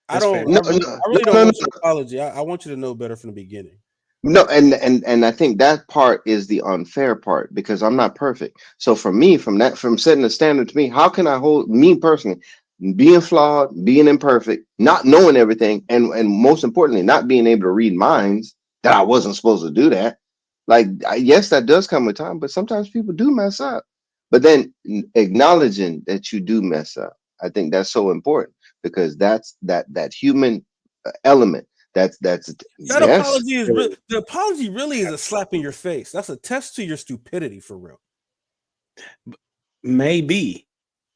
I That's don't. fair. I No, really, no, I really no, don't no, want no. your apology. I want you to know better from the beginning. No, and I think that part is the unfair part because I'm not perfect. So for me, from setting the standard to me, how can I hold me personally, being flawed, being imperfect, not knowing everything, and most importantly, not being able to read minds that I wasn't supposed to do that. Like yes, that does come with time, but sometimes people do mess up. But then acknowledging that you do mess up, I think that's so important because that's that human element. That's That yes. apology is real. The apology really is a slap in your face. That's a test to your stupidity for real. Maybe,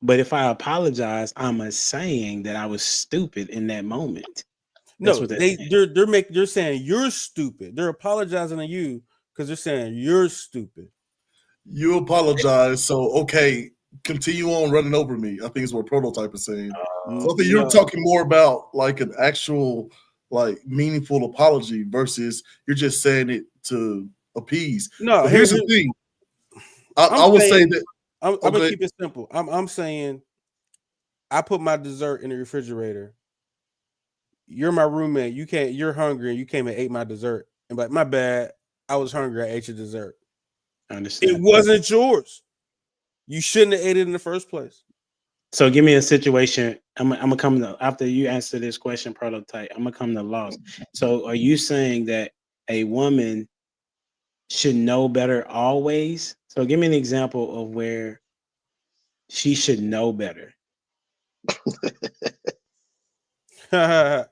but if I apologize, I'm saying that I was stupid in that moment. That's No, what that's saying. they're saying you're stupid. They're apologizing to you because they're saying you're stupid. You apologize, so okay, continue on running over me. I think is what Prototype is saying. So I think you're No. talking more about like an actual, like meaningful apology versus you're just saying it to appease. No, But here's the thing. I I'm will say saying- that I'm gonna okay. keep it simple. I'm saying I put my dessert in the refrigerator. You're my roommate. You're hungry and you came and ate my dessert. And like, my bad. I was hungry. I ate your dessert. I understand. It wasn't yours. You shouldn't have ate it in the first place. So give me a situation. I'm gonna come to after you answer this question, Prototype. I'm gonna come to loss. So are you saying that a woman should know better always? So give me an example of where she should know better. I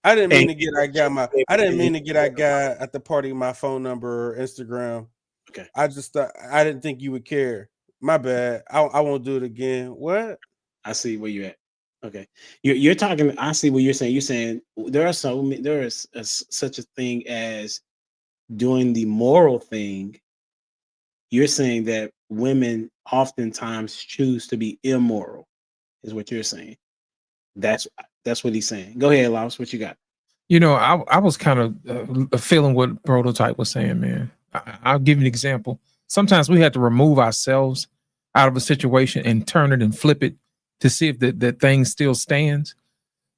didn't mean to get that guy at the party my phone number or Instagram. Okay. I just thought I didn't think you would care. My bad. I won't do it again. What? I see where you're at. Okay, you're talking. I see what you're saying. You're saying there is such a thing as doing the moral thing. You're saying that women oftentimes choose to be immoral, is what you're saying. That's what he's saying. Go ahead, Laos. What you got? You know, I was kind of feeling what Prototype was saying, man. I'll give you an example. Sometimes we have to remove ourselves out of a situation and turn it and flip it to see if that thing still stands.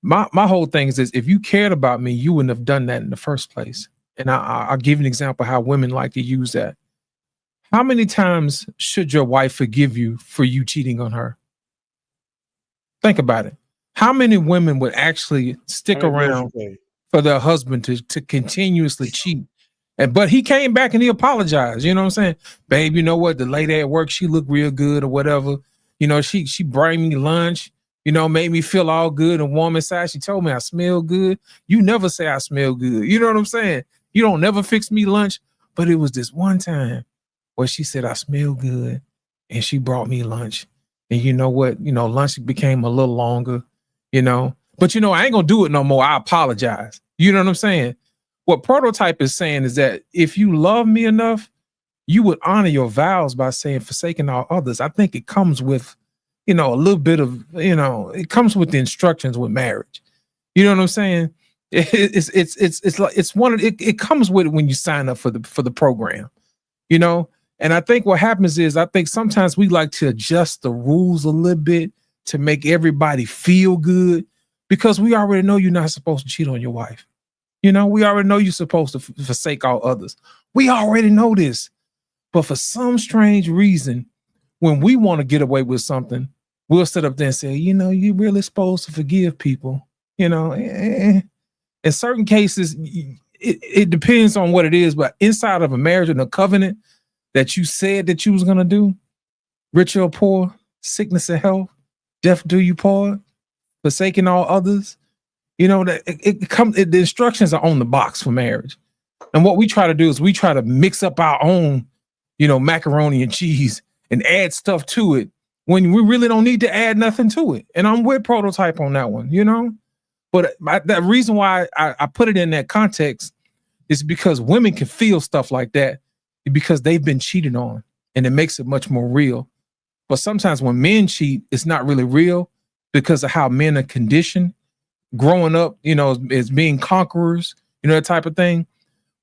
My whole thing is this: if you cared about me, you wouldn't have done that in the first place. And I'll give you an example how women like to use that. How many times should your wife forgive you for you cheating on her? Think about it. How many women would actually stick around for their husband to continuously cheat? But he came back and he apologized. You know what I'm saying? Babe, you know what? The lady at work, she looked real good or whatever. You know, she brought me lunch, you know, made me feel all good and warm inside. She told me I smell good. You never say I smell good. You know what I'm saying? You don't never fix me lunch. But it was this one time where she said I smell good and she brought me lunch. And you know what? You know, lunch became a little longer, you know. But, you know, I ain't going to do it no more. I apologize. You know what I'm saying? What Prototype is saying is that if you love me enough, you would honor your vows by saying forsaking all others. I think it comes with, you know, a little bit of, you know, it comes with the instructions with marriage. You know what I'm saying? It's like it's one of it comes with it when you sign up for the program, you know. And I think what happens is I think sometimes we like to adjust the rules a little bit to make everybody feel good because we already know you're not supposed to cheat on your wife. You know, we already know you're supposed to forsake all others. We already know this. But for some strange reason, when we want to get away with something, we'll sit up there and say, you know, you're really supposed to forgive people. You know, in certain cases, it depends on what it is, but inside of a marriage and a covenant that you said that you was gonna do, rich or poor, sickness and health, death do you part, forsaking all others. You know that the instructions are on the box for marriage. And what we try to do is we try to mix up our own, macaroni and cheese and add stuff to it when we really don't need to add nothing to it. And I'm with Prototype on that one, But the reason why I put it in that context is because women can feel stuff like that because they've been cheated on, and it makes it much more real. But sometimes when men cheat, it's not really real because of how men are conditioned growing up, as being conquerors, that type of thing.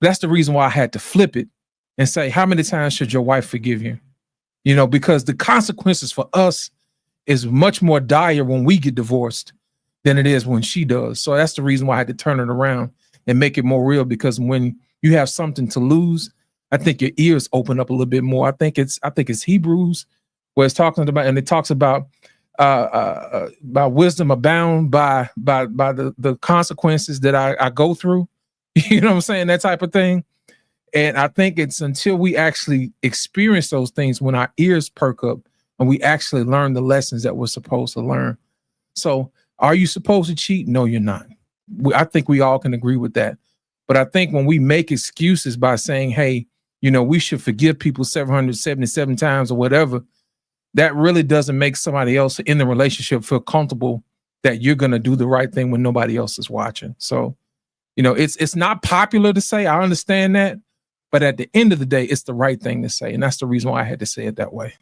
That's the reason why I had to flip it and say, how many times should your wife forgive you? Because the consequences for us is much more dire when we get divorced than it is when she does. So that's the reason why I had to turn it around and make it more real, because when you have something to lose, I think your ears open up a little bit more. I think it's Hebrews where it's talking about, and it talks about wisdom abound by the consequences that I go through. You know what I'm saying? That type of thing. And I think it's until we actually experience those things when our ears perk up and we actually learn the lessons that we're supposed to learn. So are you supposed to cheat? No, you're not. I think we all can agree with that. But I think when we make excuses by saying, hey, we should forgive people 777 times or whatever, that really doesn't make somebody else in the relationship feel comfortable that you're going to do the right thing when nobody else is watching. So, it's not popular to say, I understand that, but at the end of the day, it's the right thing to say. And that's the reason why I had to say it that way.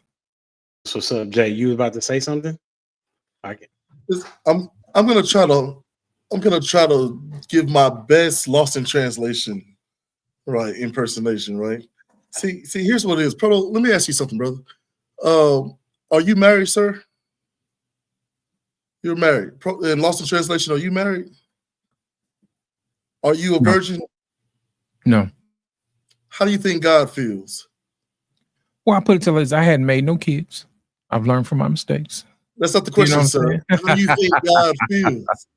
So, what's up, Jay? You was about to say something? I'm gonna try to give my best Lost in Translation, right, impersonation, right? See, here's what it is. Proto, let me ask you something, brother. Are you married, sir? You're married. In Lost in Translation, are you married? Are you a virgin? No. How do you think God feels? Well, I put it to this: I hadn't made no kids. I've learned from my mistakes. That's not the question, sir. How do you think God feels?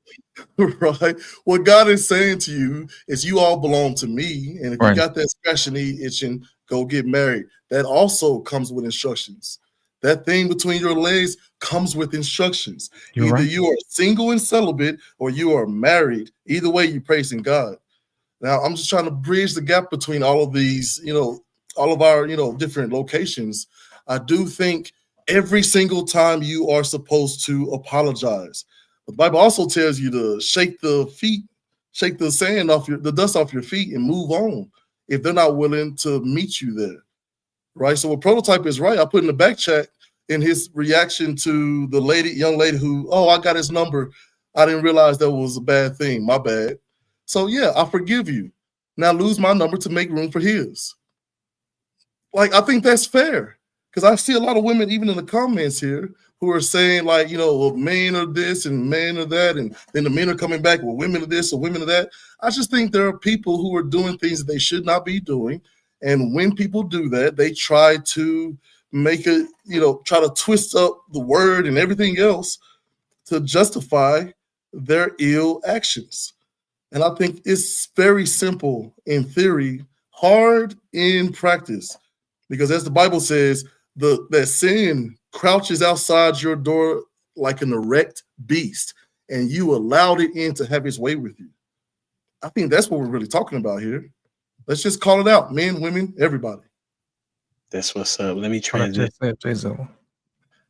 Right? What God is saying to you is you all belong to me. And if you got that scratching itching, go get married. That also comes with instructions. That thing between your legs comes with instructions. Either you are single and celibate or you are married. Either way, you're praising God. Now, I'm just trying to bridge the gap between all of these, all of our, different locations. I do think every single time you are supposed to apologize. But the Bible also tells you to shake the sand off the dust off your feet and move on if they're not willing to meet you there. Right. So what Prototype is right. I put in the back chat in his reaction to the young lady who, I got his number. I didn't realize that was a bad thing. My bad. So yeah, I forgive you. Now lose my number to make room for his. Like, I think that's fair. Because I see a lot of women, even in the comments here, who are saying, like, well, men are this and men are that, and then the men are coming back, well, women are this or women are that. I just think there are people who are doing things that they should not be doing. And when people do that, they try to make it, try to twist up the word and everything else to justify their ill actions. And I think it's very simple in theory, hard in practice. Because as the Bible says, that sin crouches outside your door like an erect beast, and you allowed it in to have its way with you. I think that's what we're really talking about here. Let's just call it out. Men, women, everybody. That's what's up. Let me translate.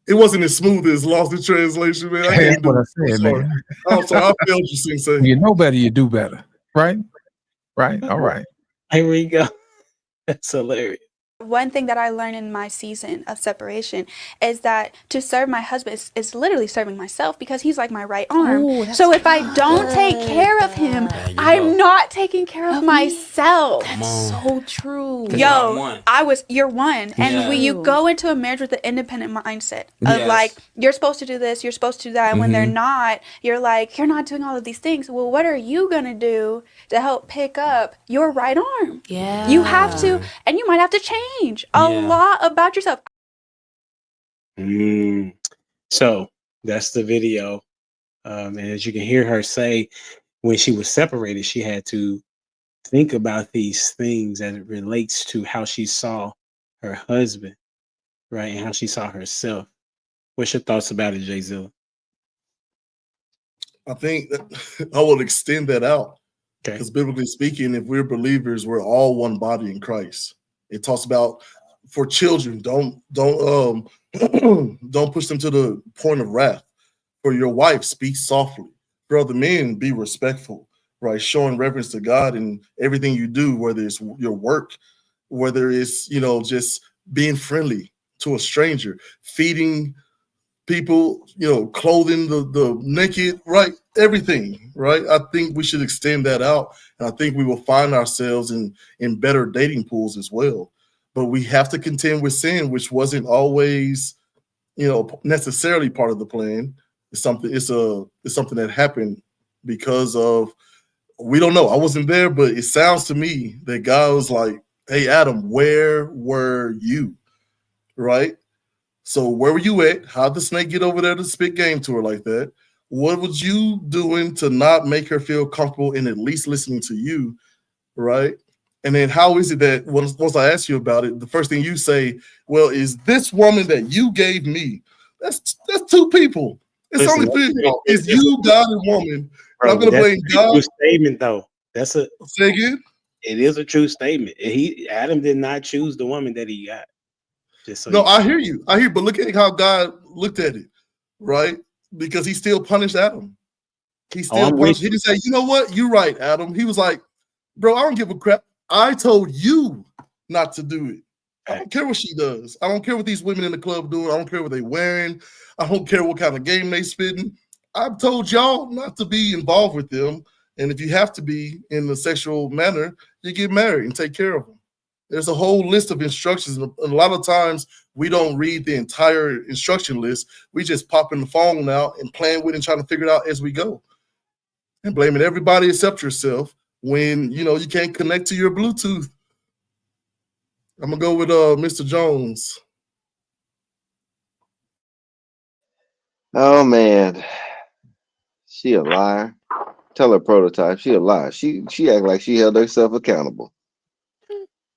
It wasn't as smooth as Lost in Translation, man. That's what I said, man. I'm sorry. I failed you, Sensei. You know better, you do better. Right? Right. All right. Here we go. That's hilarious. One thing that I learned in my season of separation is that to serve my husband is literally serving myself, because he's like my right arm. Ooh, so if I don't take care of him, I'm not taking care of myself. That's so true. You're one. And you go into a marriage with an independent mindset of like, you're supposed to do this, you're supposed to do that. And when they're not, you're like, you're not doing all of these things. Well, what are you going to do to help pick up your right arm? Yeah. You have to, and you might have to change a lot about yourself. So that's the video. And as you can hear her say, when she was separated, she had to think about these things as it relates to how she saw her husband, right, and how she saw herself. What's your thoughts about it, Jay Zilla? I think that I will extend that out. Okay. Because biblically speaking, if we're believers, we're all one body in Christ. It talks about for children, don't push them to the point of wrath. For your wife, speak softly. For other men, be respectful, right? Showing reverence to God in everything you do, whether it's your work, whether it's, just being friendly to a stranger, feeding people, clothing the naked, right? Everything, right? I think we should extend that out. And I think we will find ourselves in better dating pools as well. But we have to contend with sin, which wasn't always, necessarily part of the plan. It's something that happened because of, we don't know. I wasn't there, but it sounds to me that God was like, hey, Adam, where were you? Right? So where were you at? How'd the snake get over there to spit game to her like that? What was you doing to not make her feel comfortable in at least listening to you? Right? And then how is it that once I ask you about it, the first thing you say, well, is this woman that you gave me? That's two people. It's only people. It's you, God, and woman. Bro, I'm going to blame God. True statement, though. Say again? It is a true statement. Adam did not choose the woman that he got. I hear you. But look at how God looked at it, right? Because he still punished Adam. He punished. He didn't say, you know what? You're right, Adam. He was like, bro, I don't give a crap. I told you not to do it. I don't care what she does. I don't care what these women in the club doing. I don't care what they wearing. I don't care what kind of game they spitting. I've told y'all not to be involved with them. And if you have to be in a sexual manner, you get married and take care of them. There's a whole list of instructions. And a lot of times we don't read the entire instruction list. We just popping the phone out and playing with it and trying to figure it out as we go. And blaming everybody except yourself when, you can't connect to your Bluetooth. I'm going to go with Mr. Jones. Oh, man. She a liar. Tell her Prototype. She a liar. She act like she held herself accountable.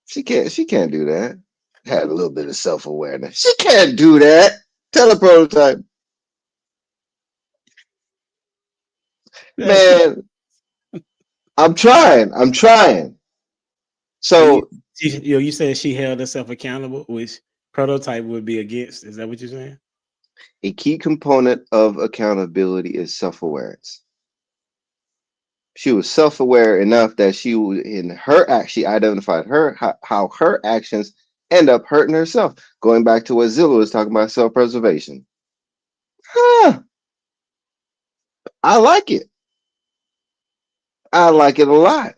She can't do that. Had a little bit of self-awareness. She can't do that. Tell her Prototype. Man, I'm trying. So you said she held herself accountable, which Prototype would be against. Is that what you're saying? A key component of accountability is self-awareness. She was self-aware enough that she identified how her actions end up hurting herself. Going back to what Zilla was talking about, self-preservation. I like it. I like it a lot.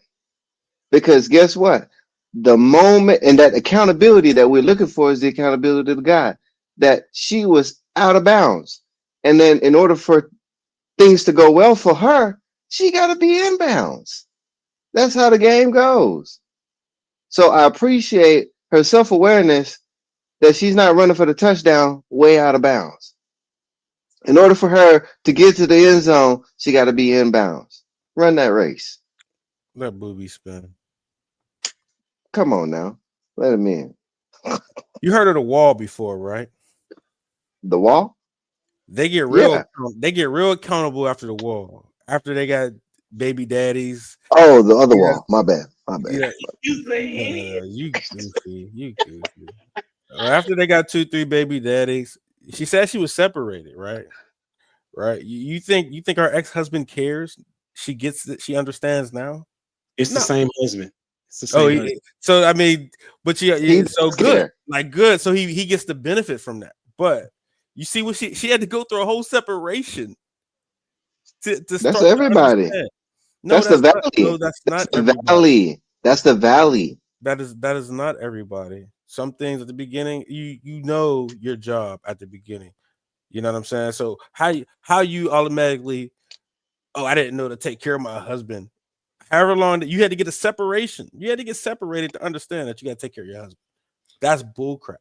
Because guess what? The moment and that accountability that we're looking for is the accountability of God. That she was out of bounds. And then in order for things to go well for her, she got to be in bounds. That's how the game goes. So I appreciate her self-awareness that she's not running for the touchdown way out of bounds. In order for her to get to the end zone, she got to be in bounds. Run that race. Let booby spin. Come on now. Let him in. You heard of the wall before, right? The wall? They get real accountable after the wall. After they got baby daddies. Oh, the other wall. My bad. Yeah. You goofy. After they got 2-3 baby daddies, she said she was separated, right? Right. You think her ex-husband cares? She gets it. She understands now. It's the same husband. It's the same husband. So I mean, but he's so good, like good. So he gets the benefit from that. But you see what she had to go through a whole separation. That's everybody. That's the valley. That's not the valley. That's the valley. That is not everybody. Some things at the beginning, you know your job at the beginning. You know what I'm saying? So how you automatically, I didn't know to take care of my husband. However long that you had to get a separation, you had to get separated to understand that you got to take care of your husband. That's bullcrap.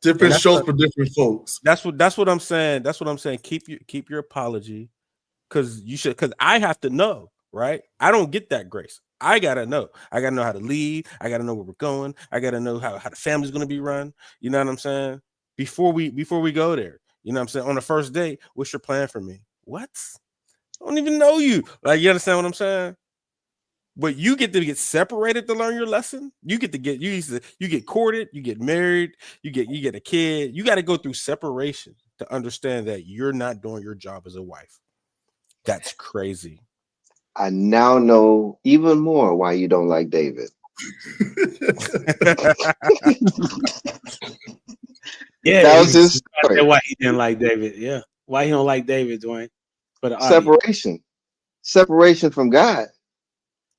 Different shows for different folks. That's what I'm saying. That's what I'm saying. Keep your apology, because I have to know, right? I don't get that grace. I gotta know. I gotta know how to lead. I gotta know where we're going. I gotta know how the family's gonna be run. You know what I'm saying? Before we go there. You know what I'm saying? On the first date, what's your plan for me? What? I don't even know you. Like, you understand what I'm saying? But you get to get separated to learn your lesson. You get courted, you get married, you get a kid. You got to go through separation to understand that you're not doing your job as a wife. That's crazy. I now know even more why you don't like David. Yeah, that was his story. Why he didn't like David. Yeah, why he don't like David, Dwayne? For the separation from God.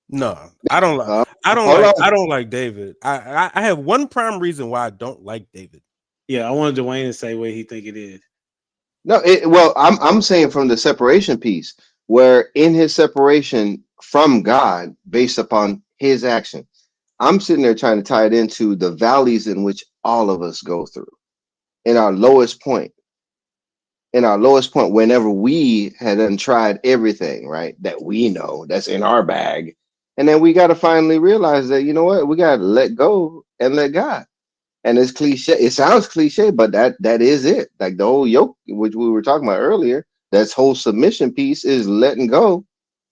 No, I don't like. I don't like David. I have one prime reason why I don't like David. Yeah, I wanted Dwayne to say what he think it is. No, well, I'm saying from the separation piece, where in his separation from God, based upon his action, I'm sitting there trying to tie it into the valleys in which all of us go through. In our lowest point, whenever we had untried everything, right, that we know that's in our bag, and then we got to finally realize that, you know what, we got to let go and let God. And it's cliche. It sounds cliche, but that is it. Like the whole yoke, which we were talking about earlier, that's whole submission piece is letting go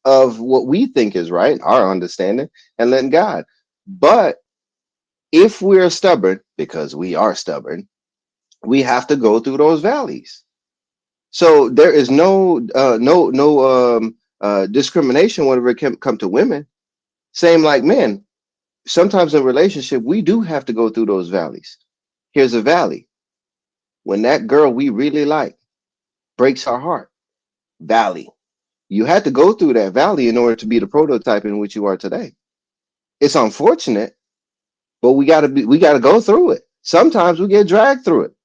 of what we think is right, our understanding, and letting God. But if we're stubborn, because we are stubborn, we have to go through those valleys. So there is no discrimination whenever it come to women. Same like men. Sometimes in relationship, we do have to go through those valleys. Here's a valley. When that girl we really like breaks our heart, valley. You had to go through that valley in order to be the prototype in which you are today. It's unfortunate, but we gotta go through it. Sometimes we get dragged through it.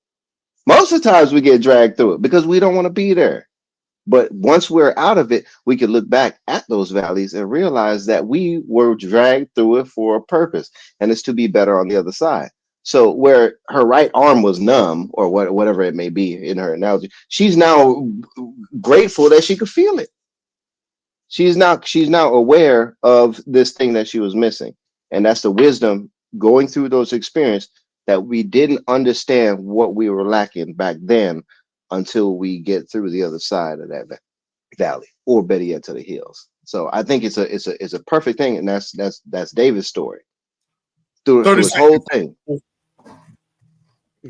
Most of the times we get dragged through it because we don't want to be there. But once we're out of it, we can look back at those valleys and realize that we were dragged through it for a purpose, and it's to be better on the other side. So where her right arm was numb, or whatever it may be in her analogy, she's now grateful that she could feel it. She's now aware of this thing that she was missing, and that's the wisdom going through those experiences that we didn't understand what we were lacking back then until we get through the other side of that valley, or better yet, to the hills. So I think it's a perfect thing, and that's David's story through his whole thing.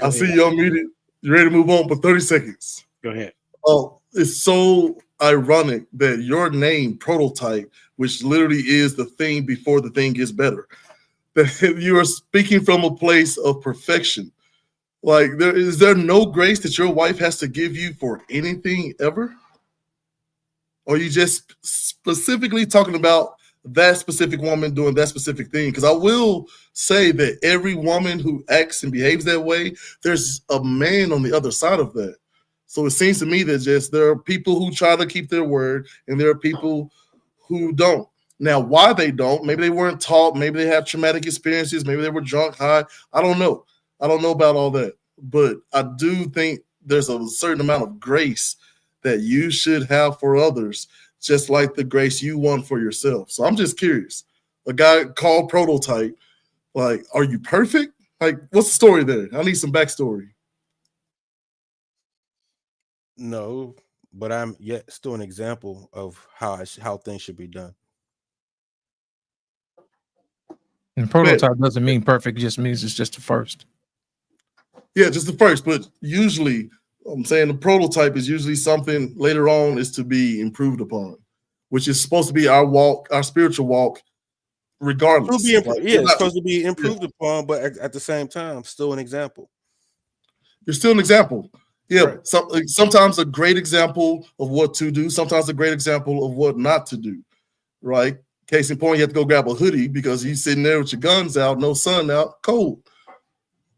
I see you unmuted. You ready to move on? But 30 seconds. Go ahead. Oh, it's so ironic that your name, Prototype, which literally is the thing before the thing gets better, that you are speaking from a place of perfection. Like, is there no grace that your wife has to give you for anything ever? Or are you just specifically talking about that specific woman doing that specific thing? Because I will say that every woman who acts and behaves that way, there's a man on the other side of that. So it seems to me that there are people who try to keep their word, and there are people who don't. Now, why they don't, maybe they weren't taught, maybe they have traumatic experiences, maybe they were drunk, high. I don't know. I don't know about all that. But I do think there's a certain amount of grace that you should have for others, just like the grace you want for yourself. So I'm just curious. A guy called Prototype, like, are you perfect? Like, what's the story there? I need some backstory. No, but I'm yet still an example of how things should be done. And prototype doesn't mean perfect; it just means it's just the first. Yeah, just the first. But usually, I'm saying the prototype is usually something later on is to be improved upon, which is supposed to be our walk, our spiritual walk, regardless. It's supposed to be improved upon, but at the same time, still an example. You're still an example. Yeah, right. Sometimes a great example of what to do, sometimes a great example of what not to do, right? Case in point, you have to go grab a hoodie because you're sitting there with your guns out, no sun out, cold.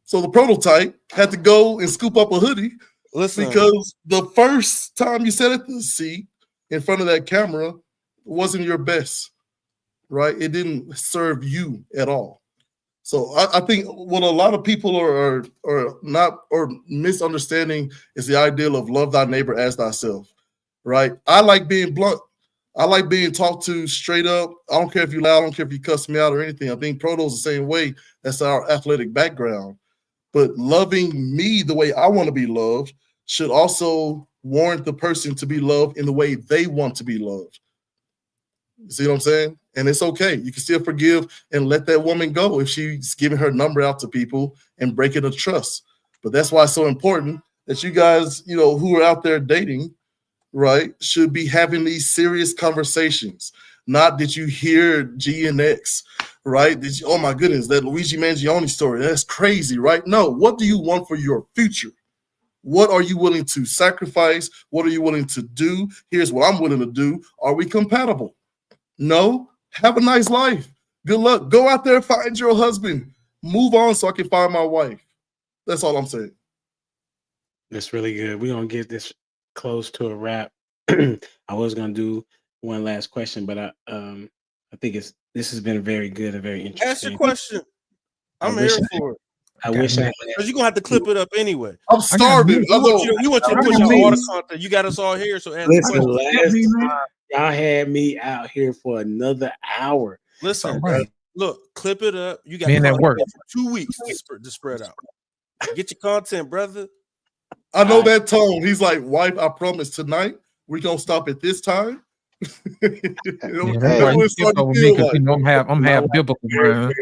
So the prototype had to go and scoop up a hoodie. Listen, because the first time you sat at the seat in front of that camera wasn't your best, right? It didn't serve you at all. So I think what a lot of people are not or misunderstanding is the ideal of love thy neighbor as thyself, right? I like being blunt. I like being talked to straight up. I don't care if you loud, I don't care if you cuss me out or anything. I think Proto's the same way. That's our athletic background. But loving me the way I want to be loved should also warrant the person to be loved in the way they want to be loved. You see what I'm saying? And it's okay. You can still forgive and let that woman go if she's giving her number out to people and breaking the trust. But that's why it's so important that you guys, who are out there dating, right, should be having these serious conversations. Not that you hear G and X, right? Oh my goodness, that Luigi Mangione story, that's crazy, right? No, what do you want for your future? What are you willing to sacrifice? What are you willing to do? Here's what I'm willing to do. Are we compatible? No. Have a nice life. Good luck. Go out there, find your husband. Move on so I can find my wife. That's all I'm saying. That's really good. We're gonna get this close to a wrap. I was gonna do one last question, but I think this has been very good and very interesting. Ask your question. I'm here for it. I wish I had. Because you're gonna have to clip it up anyway. I'm starving. You want you to push out all the content. You got us all here, so ask the Listen, question. last time y'all had me out here for another hour. Listen, Right. look, clip it up. You got Man, that content work. for 2 weeks to spread out. Get your content, brother. I know that tone. He's like, wife, I promise tonight we're gonna stop at this time. Yeah, that's why you skip over me because I'm half biblical, man.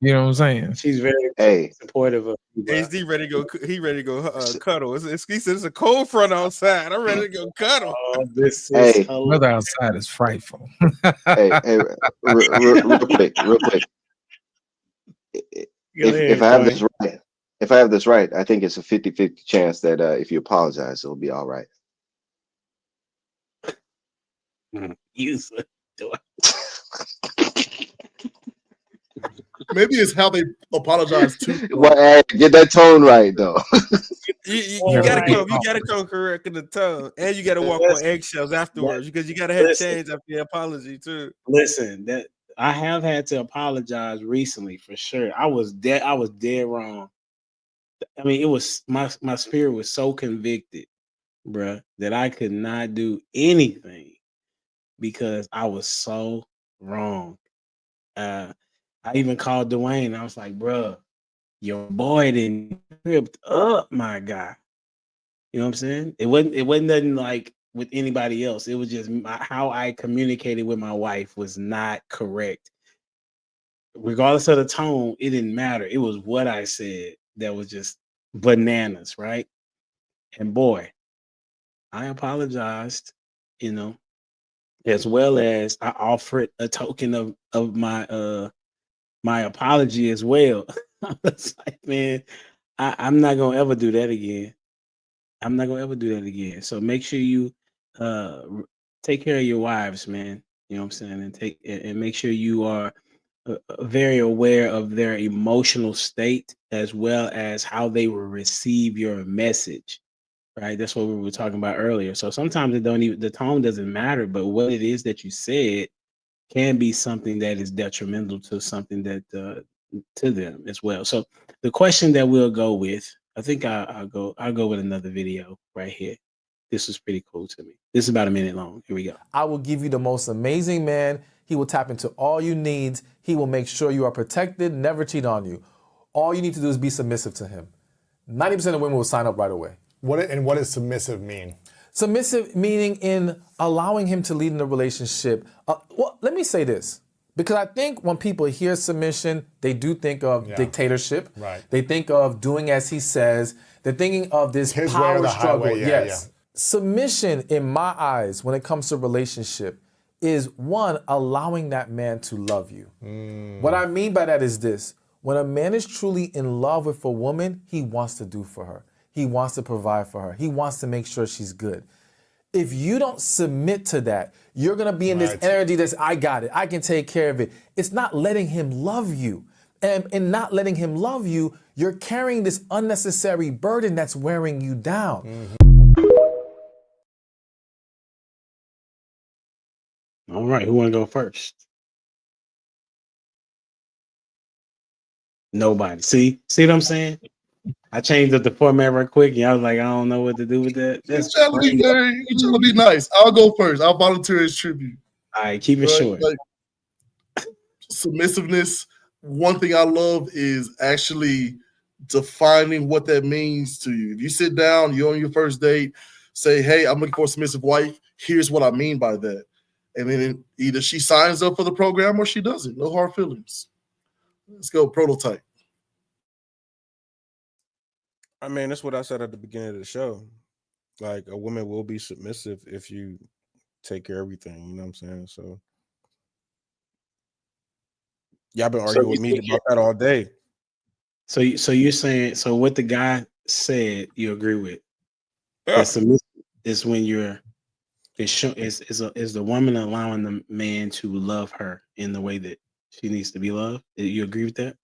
You know what I'm saying? She's very supportive of you, bro. HD ready to go. He ready to go cuddle. He said it's a cold front outside. I'm ready to go cuddle. Oh, this is weather outside is frightful. Real quick. If I have this right, I think it's a 50-50 chance that if you apologize, it'll be all right. Maybe it's how they apologize to. Well, hey, get that tone right, though. You gotta come correct in the tongue, and you gotta walk on eggshells afterwards because you gotta have change after the apology too. Listen, that I have had to apologize recently for sure. I was dead wrong. I mean, it was my spirit was so convicted, bruh, that I could not do anything because I was so wrong. I even called Dwayne. I was like, bruh, your boy didn't tripped up, my guy. You know what I'm saying? It wasn't nothing like with anybody else. It was just how I communicated with my wife was not correct. Regardless of the tone, it didn't matter. It was what I said that was just bananas, right? And boy, I apologized, as well as I offered a token of my apology as well. I was like, man, I'm not gonna ever do that again. I'm not gonna ever do that again. So make sure you take care of your wives, man. You know what I'm saying, and make sure you are very aware of their emotional state as well as how they will receive your message. Right, that's what we were talking about earlier. So sometimes the tone doesn't matter, but what it is that you said can be something that is detrimental to something that to them as well. So the question that we'll go with, I think I'll go with another video right here. This is pretty cool to me. This is about a minute long. Here we go. I will give you the most amazing man. He will tap into all your needs. He will make sure you are protected, never cheat on you. All you need to do is be submissive to him. 90% of women will sign up right away. What does submissive mean? Submissive meaning in allowing him to lead in the relationship. Well, let me say this, because I think when people hear submission, they do think of dictatorship. Right. They think of doing as he says. They're thinking of this His power way or the struggle. highway, Yes. Submission, in my eyes, when it comes to relationship, is one, allowing that man to love you. What I mean by that is this. When a man is truly in love with a woman, he wants to do for her. He wants to provide for her. He wants to make sure she's good. If you don't submit to that, you're going to be in this energy that's, I got it. I can take care of it. It's not letting him love you. And in not letting him love you, you're carrying this unnecessary burden that's wearing you down. All right, who want to go first? Nobody. See what I'm saying? I changed up the format real quick, and I was like, I don't know what to do with that. You're trying to be nice. I'll go first. I'll volunteer as tribute. All right, keep it Right? short. Like, submissiveness. One thing I love is actually defining what that means to you. If you sit down, you're on your first date, say, "Hey, I'm looking for a submissive wife. Here's what I mean by that," and then either she signs up for the program or she doesn't. No hard feelings. Let's go prototype. I mean, that's what I said at the beginning of the show. Like, a woman will be submissive if you take care of everything. You know what I'm saying? So, y'all been arguing with me about that all day. So you're saying, so what the guy said, you agree with? Yeah. That submissive is when you're is the woman allowing the man to love her in the way that she needs to be loved. You agree with that?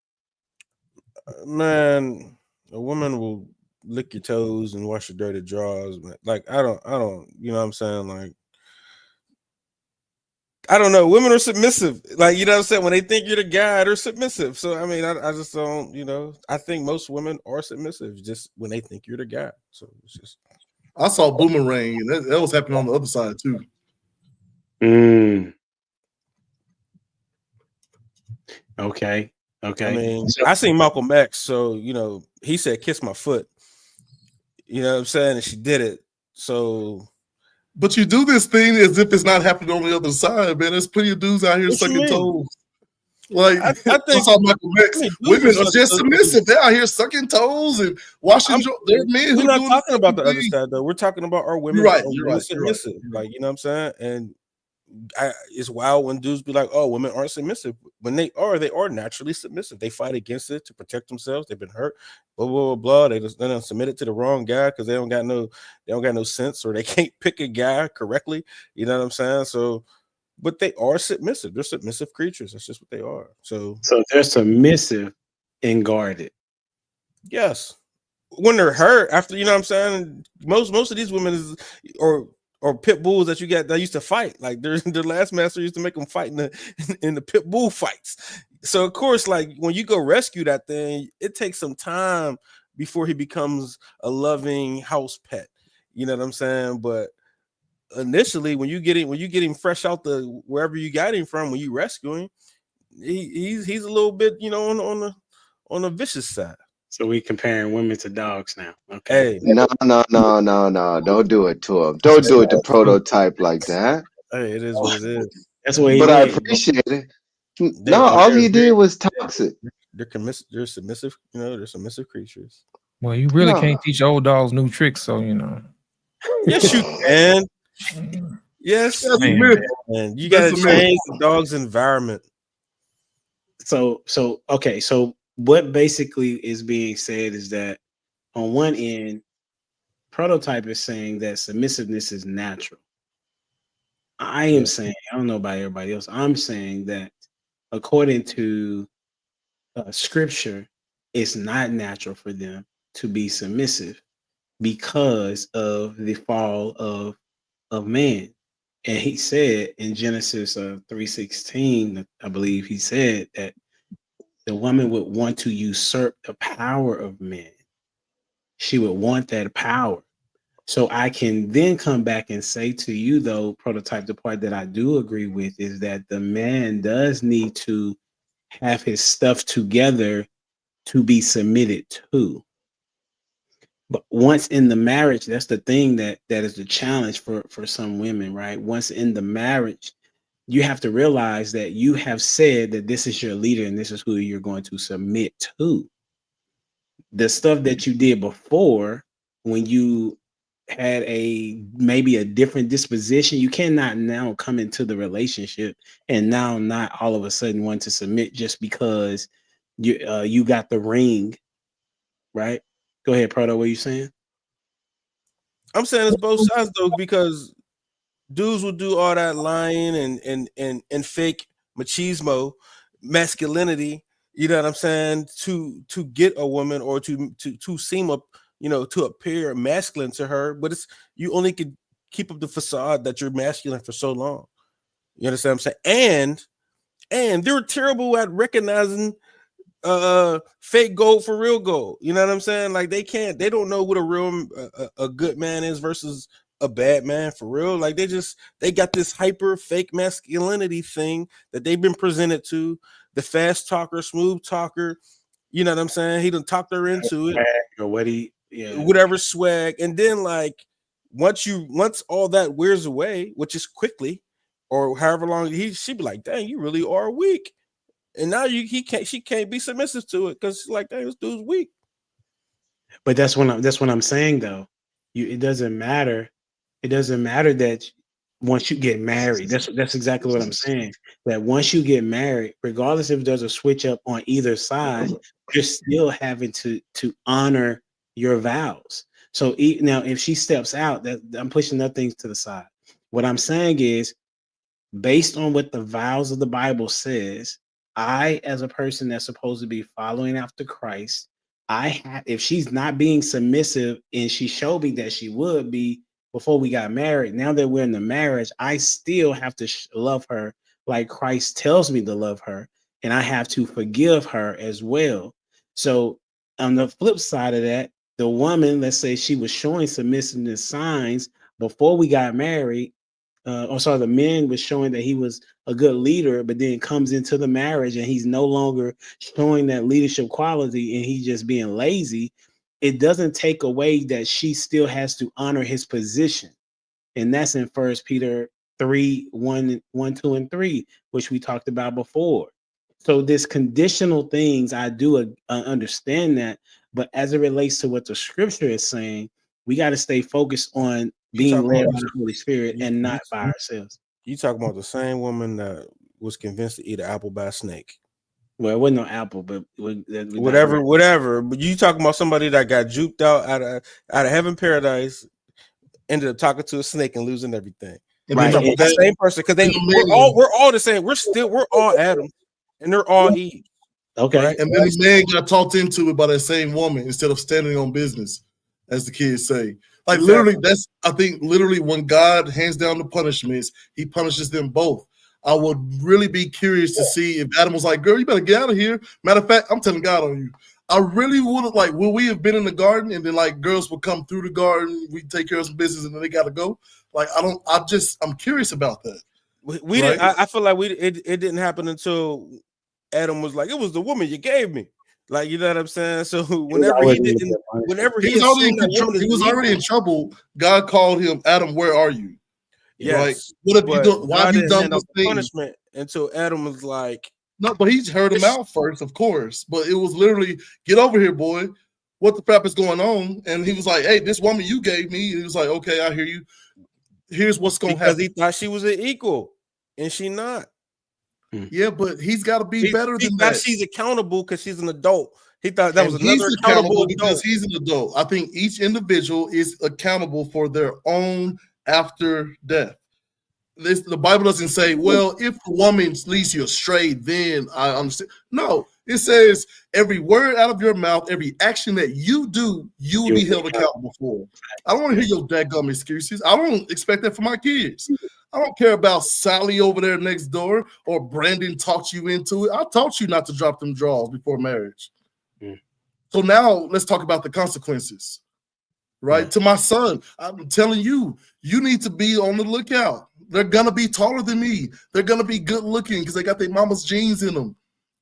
Man, a woman will lick your toes and wash your dirty drawers. Like, I don't, you know what I'm saying? Like, I don't know. Women are submissive. Like, you know what I'm saying? When they think you're the guy, they're submissive. So, I mean, I just don't, you know, I think most women are submissive just when they think you're the guy. So it's just. I saw Boomerang, and that was happening on the other side too. Okay. I mean, I seen Malcolm X, so, you know, he said, "Kiss my foot." You know what I'm saying? And she did it. So. But you do this thing as if it's not happening on the other side, man. There's plenty of dudes out here sucking toes. Like, I think I saw Michael X. Women are just submissive. They're out here sucking toes and washing. They're men. We're not talking about the other side, though. We're talking about our women. You're right. Submissive. Like, you know what I'm saying? And it's wild when dudes be like, "Oh, women aren't submissive." When they are naturally submissive. They fight against it to protect themselves. They've been hurt. Blah blah blah. They don't submit it to the wrong guy because they don't got no sense, or they can't pick a guy correctly. You know what I'm saying? So, but they are submissive. They're submissive creatures. That's just what they are. So they're submissive and guarded. Yes. When they're hurt, after, you know what I'm saying? Most of these women or pit bulls that you got that used to fight. Like, their last master used to make them fight in the pit bull fights. So of course, like, when you go rescue that thing, it takes some time before he becomes a loving house pet. You know what I'm saying? But initially, when you get him fresh out the wherever you got him from, when you rescue him, he's a little bit, you know, on the vicious side. So we comparing women to dogs now. Okay. Hey. No. Don't do it to him. Don't do it to prototype like that. Hey, it is what it is. That's what he But I did. appreciate it. No, all he did was toxic. They're submissive, you know, they're submissive creatures. Well, you really can't teach old dogs new tricks, so you know. Yes, you can. Yes, man. You gotta change the dog's environment. So okay, so what basically is being said is that on one end, prototype is saying that submissiveness is natural. I am saying, I don't know about everybody else, I'm saying that according to scripture, it's not natural for them to be submissive because of the fall of man. And he said in Genesis 3:16, I believe he said that the woman would want to usurp the power of men. She would want that power. So I can then come back and say to you, though, prototype, the part that I do agree with is that the man does need to have his stuff together to be submitted to. But once in the marriage, that's the thing that is the challenge for some women, right? Once in the marriage, you have to realize that you have said that this is your leader and this is who you're going to submit to. The stuff that you did before, when you had maybe a different disposition, you cannot now come into the relationship and now not all of a sudden want to submit just because you got the ring, right? Go ahead, Proto. What are you saying? I'm saying it's both sides though, because dudes will do all that lying and fake machismo, masculinity. You know what I'm saying? To get a woman or to seem up, you know, to appear masculine to her, but you only could keep up the facade that you're masculine for so long. You understand what I'm saying? And they're terrible at recognizing fake gold for real gold. You know what I'm saying? Like, they don't know what a real a good man is versus a bad man for real. Like they got this hyper fake masculinity thing that they've been presented to. The fast talker, smooth talker, you know what I'm saying? He done talked her into it. Or whatever swag. And then like once all that wears away, which is quickly, or however long she'd be like, dang, you really are weak. And now she can't be submissive to it because like, dang, this dude's weak. But that's what I'm saying though. It doesn't matter. It doesn't matter that once you get married, that's exactly what I'm saying. That once you get married, regardless if there's a switch up on either side, you're still having to honor your vows. So now, if she steps out, that I'm pushing other things to the side. What I'm saying is, based on what the vows of the Bible says, I, as a person that's supposed to be following after Christ, if she's not being submissive, and she showed me that she would be before we got married, now that we're in the marriage, I still have to love her like Christ tells me to love her, and I have to forgive her as well. So on the flip side of that, the woman, let's say she was showing submissiveness signs before we got married, the man was showing that he was a good leader, but then comes into the marriage and he's no longer showing that leadership quality and he's just being lazy. It doesn't take away that she still has to honor his position. And that's in 1 Peter 3:1, 2, and 3, which we talked about before. So this conditional things, I do understand that. But as it relates to what the scripture is saying, we got to stay focused on being led by the Holy Spirit and not by ourselves. You talking about the same woman that was convinced to eat an apple by a snake. Well, it wasn't no apple, but whatever. But you talking about somebody that got juked out of heaven paradise, ended up talking to a snake and losing everything. Right. The same person, because we're all the same. We're all Adam, and they're all Eve. Okay. Right? And then the man got talked into it by that same woman instead of standing on business, as the kids say. Like literally, I think when God hands down the punishments, he punishes them both. I would really be curious to see if Adam was like, girl, you better get out of here. Matter of fact, I'm telling God on you. I really would have, will we have been in the garden and then like girls would come through the garden, we take care of some business and then they gotta go? Like, I'm curious about that. We didn't, I feel like it didn't happen until Adam was like, it was the woman you gave me. Like, you know what I'm saying? So whenever he was already in trouble, God called him, Adam, where are you? Yes. Like, what have you done? Why have you done this thing? Punishment until Adam was like, no, but he's heard him out first, of course. But it was literally, get over here, boy. What the crap is going on? And he was like, hey, this woman you gave me. He was like, okay, I hear you. Here's what's going to happen. Because he thought she was an equal, and she not. Yeah, but he's got to be better than that. She's accountable because she's an adult. He thought that was another accountable because he's an adult. I think each individual is accountable for their own after death. The Bible doesn't say, well, if a woman leads you astray, then I understand. No, it says every word out of your mouth, every action that you do, you will be held accountable for. I don't want to hear your dadgum excuses. I don't expect that for my kids. I don't care about Sally over there next door or Brandon talked you into it. I taught you not to drop them draws before marriage. So now let's talk about the consequences, right? To my son, I'm telling you, you need to be on the lookout. They're going to be taller than me. They're going to be good looking because they got their mama's genes in them,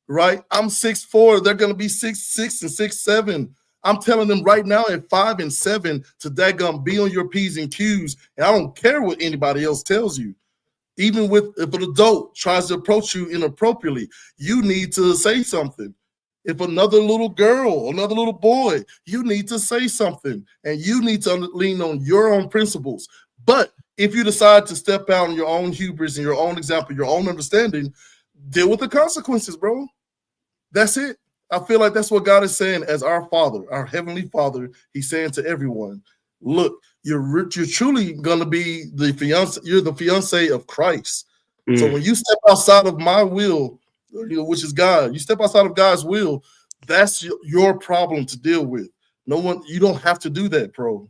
right? I'm 6'4". They're going to be 6'6" and 6'7". I'm telling them right now at 5 and 7 to daggum be on your P's and Q's. And I don't care what anybody else tells you. Even if an adult tries to approach you inappropriately, you need to say something. If another little girl, another little boy, you need to say something. And you need to lean on your own principles. But if you decide to step out on your own hubris and your own example, your own understanding, deal with the consequences, bro. That's it. I feel like that's what God is saying as our Father, our Heavenly Father. He's saying to everyone, look, you're truly going to be the fiance. You're the fiance of Christ. So when you step outside of my will, which is God, you step outside of God's will, that's your problem to deal with. You don't have to do that, bro.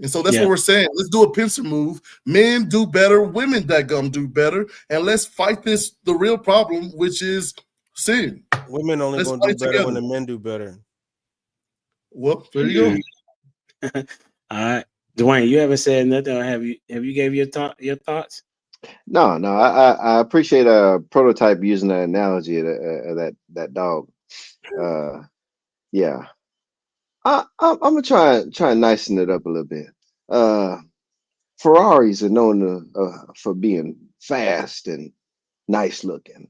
And so that's what we're saying. Let's do a pincer move. Men do better. Women do better. And let's fight the real problem, which is sin. Women only going to do better when the men do better. Well, there you go. All right. Dwayne, you haven't said nothing, or have you gave your thoughts? No, I appreciate Prototype using that analogy of that dog. Yeah, I'm gonna try and nicen it up a little bit. Ferraris are known for being fast and nice looking,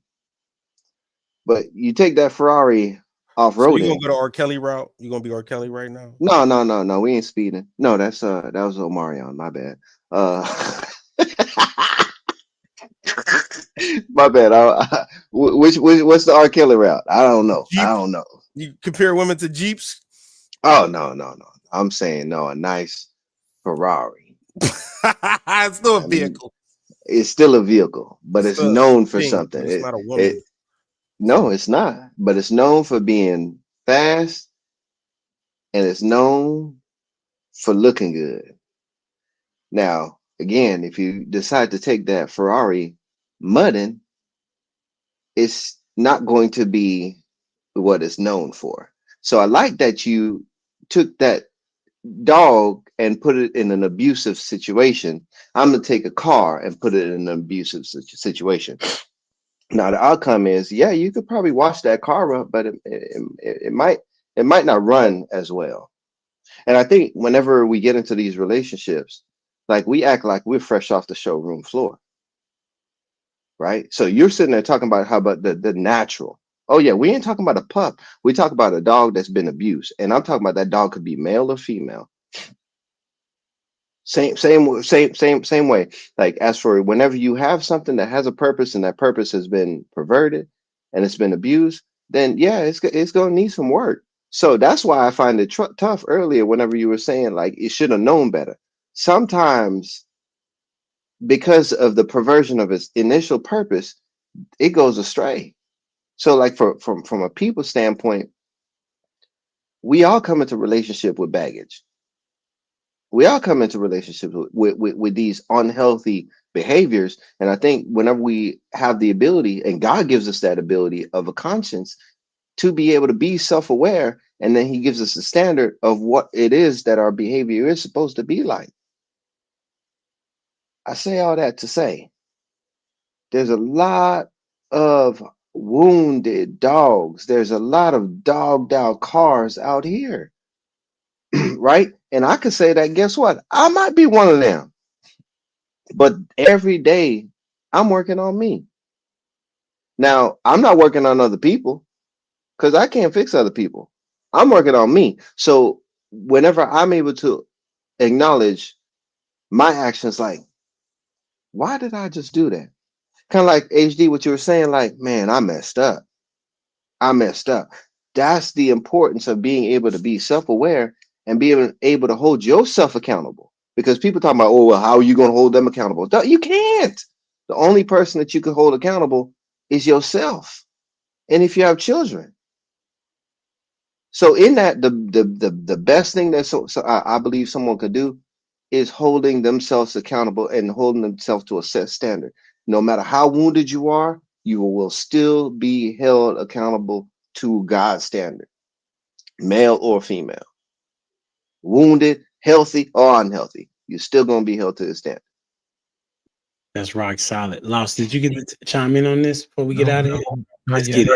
but you take that Ferrari off So you roading. gonna go the R. Kelly route? You gonna be R. Kelly right now? No, we ain't speeding. No, that was Omarion. My bad. My bad. What's the R. Kelly route? I don't know. Jeep? I don't know. You compare women to Jeeps? Oh no. I'm saying no. A nice Ferrari. It's still a vehicle. It's still a vehicle, but it's known for something. It's not a woman. No, it's not. But it's known for being fast, and it's known for looking good. Now, again, if you decide to take that Ferrari mudding, it's not going to be what it's known for. So I like that you took that dog and put it in an abusive situation. I'm gonna take a car and put it in an abusive situation. Now the outcome is, yeah, you could probably wash that car up, but it might not run as well. And I think whenever we get into these relationships, like we act like we're fresh off the showroom floor, right? So you're sitting there talking about how about the natural. Oh yeah, we ain't talking about a pup. We talk about a dog that's been abused, and I'm talking about that dog could be male or female. Same way. Like as for whenever you have something that has a purpose and that purpose has been perverted and it's been abused, then yeah, it's gonna need some work. So that's why I find it tough earlier whenever you were saying like it should have known better. Sometimes because of the perversion of its initial purpose, it goes astray. So like from a people standpoint, we all come into relationship with baggage. We all come into relationships with these unhealthy behaviors. And I think whenever we have the ability, and God gives us that ability of a conscience to be able to be self-aware, and then he gives us a standard of what it is that our behavior is supposed to be like. I say all that to say there's a lot of wounded dogs. There's a lot of dogged out cars out here. Right? And I could say that, guess what? I might be one of them. But every day I'm working on me. Now, I'm not working on other people because I can't fix other people. I'm working on me. So whenever I'm able to acknowledge my actions, like, why did I just do that? Kind of like HD, what you were saying, like, man, I messed up. That's the importance of being able to be self-aware and being able to hold yourself accountable. Because people talk about, oh, well, how are you going to hold them accountable? You can't. The only person that you can hold accountable is yourself. And if you have children. So in that, the best thing that I believe someone could do is holding themselves accountable and holding themselves to a set standard. No matter how wounded you are, you will still be held accountable to God's standard, male or female. Wounded, healthy, or unhealthy, you're still going to be held to the standard. That's rock solid. Lost, did you get to chime in on this before we get out of here? Let's get